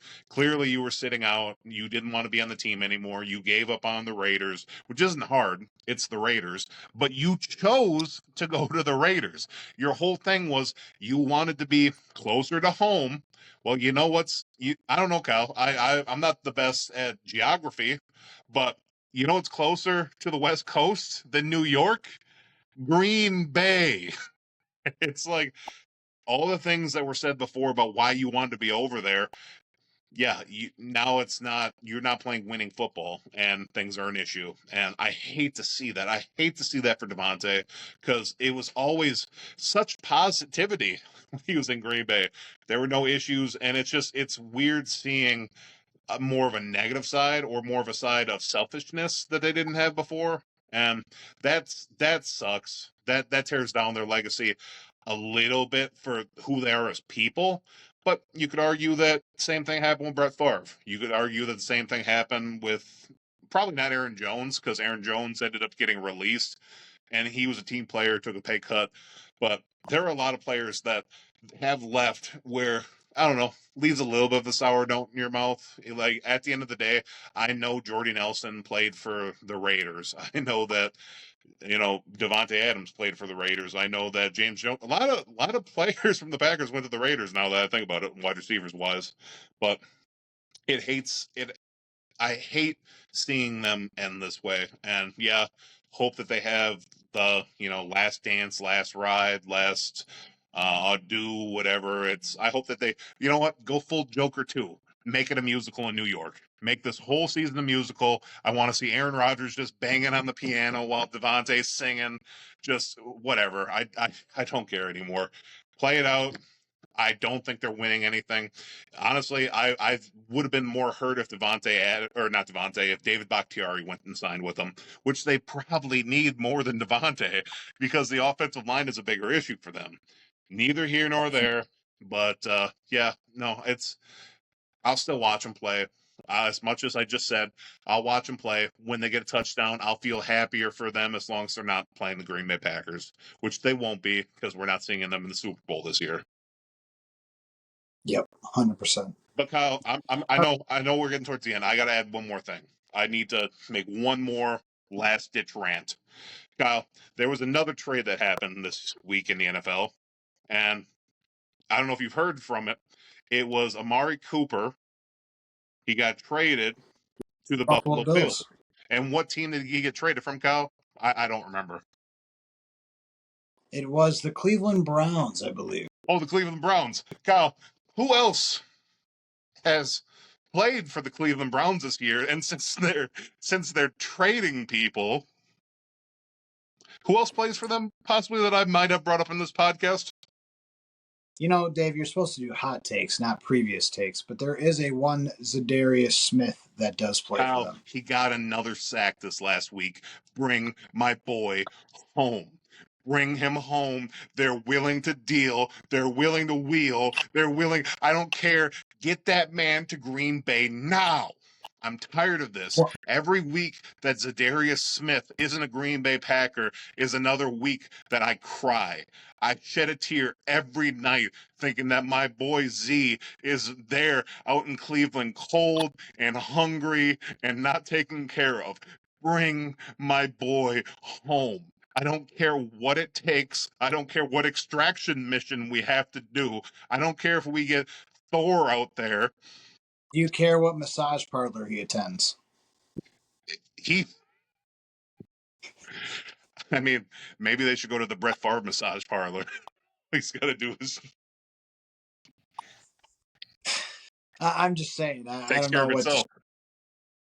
you were sitting out. You didn't want to be on the team anymore. You gave up on the Raiders, which isn't hard. It's the Raiders, but you chose to go to the Raiders. Your whole thing was you wanted to be closer to home. Well, you know I don't know, Kyle. I'm not the best at geography, but you know what's closer to the West Coast than New York? Green Bay. It's like all the things that were said before about why you wanted to be over there. Yeah, now you're not playing winning football and things are an issue. And I hate to see that. I hate to see that for Devontae because it was always such positivity when he was in Green Bay. There were no issues. And it's weird seeing more of a negative side or more of a side of selfishness that they didn't have before. And that sucks. That tears down their legacy a little bit for who they are as people. But you could argue that same thing happened with Brett Favre. You could argue that the same thing happened with probably not Aaron Jones, because Aaron Jones ended up getting released and he was a team player, took a pay cut. But there are a lot of players that have left where I don't know, leaves a little bit of a sour note in your mouth. Like at the end of the day, I know Jordy Nelson played for the Raiders. I know that Devontae Adams played for the Raiders. I know that James Jones, a lot of players from the Packers went to the Raiders. Now that I think about it, wide receivers wise, but it hates it. I hate seeing them end this way. And yeah, hope that they have the last dance, last ride, last do whatever. I hope that they go full Joker too. Make it a musical in New York. Make this whole season a musical. I want to see Aaron Rodgers just banging on the piano while Devontae's singing. Just whatever. I don't care anymore. Play it out. I don't think they're winning anything. Honestly, I would have been more hurt if not Devontae, if David Bakhtiari went and signed with them, which they probably need more than Devontae because the offensive line is a bigger issue for them. Neither here nor there, but yeah, no, I'll still watch them play. As much as I just said, I'll watch them play. When they get a touchdown, I'll feel happier for them as long as they're not playing the Green Bay Packers, which they won't be because we're not seeing them in the Super Bowl this year.
Yep, 100%.
But Kyle, I know we're getting towards the end. I got to add one more thing. I need to make one more last ditch rant. Kyle, there was another trade that happened this week in the NFL, and I don't know if you've heard from it. It was Amari Cooper. He got traded to the
Buffalo
Buffalo Bills.
Bills.
And what team did he get traded from, Kyle? I don't remember.
It was the Cleveland Browns, I believe.
Oh, the Cleveland Browns. Kyle, who else has played for the Cleveland Browns this year? And since they're trading people, who else plays for them possibly that I might have brought up in this podcast?
Dave, you're supposed to do hot takes, not previous takes, but there is a one Zadarius Smith that does play for them.
He got another sack this last week. Bring my boy home. Bring him home. They're willing to deal. They're willing to wheel. I don't care. Get that man to Green Bay now. I'm tired of this. Every week that Zadarius Smith isn't a Green Bay Packer is another week that I cry. I shed a tear every night thinking that my boy Z is there out in Cleveland cold and hungry and not taken care of. Bring my boy home. I don't care what it takes. I don't care what extraction mission we have to do. I don't care if we get Thor out there.
Do you care what massage parlor he attends?
I mean, maybe they should go to the Brett Favre massage parlor. He's got to do his.
I'm just saying. I
Takes
don't
care
know
of
what.
itself.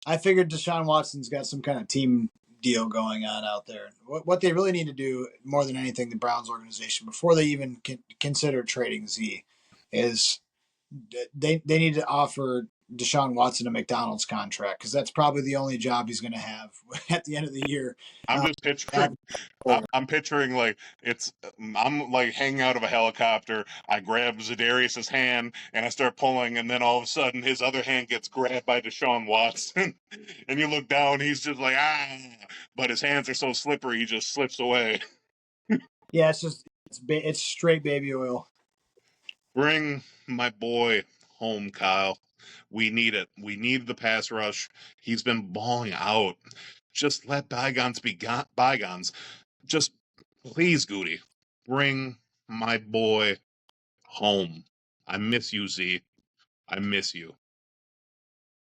I figured Deshaun Watson's got some kind of team deal going on out there. What they really need to do, more than anything, the Browns organization, before they even consider trading Z, is they need to offer Deshaun Watson a McDonald's contract, because that's probably the only job he's going to have at the end of the year.
I'm just picturing. I'm picturing like I'm like hanging out of a helicopter. I grab Zadarius's hand and I start pulling, and then all of a sudden his other hand gets grabbed by Deshaun Watson, and you look down, he's just like but his hands are so slippery, he just slips away.
Yeah, it's straight baby oil.
Bring my boy home, Kyle. We need it. We need the pass rush. He's been balling out. Just let bygones be bygones. Just please, Goody, bring my boy home. I miss you, Z. I miss you.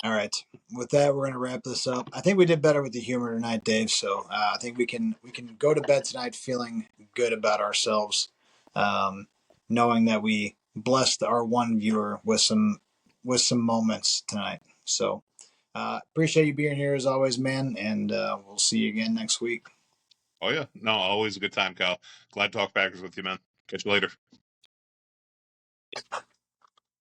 All right. With that, we're going to wrap this up. I think we did better with the humor tonight, Dave. So I think we can go to bed tonight feeling good about ourselves, um, knowing that we blessed our one viewer with some moments tonight. So appreciate you being here as always, man, and we'll see you again next week.
Oh yeah, no, always a good time, Kyle. Glad to talk Packers with you, man. Catch you later.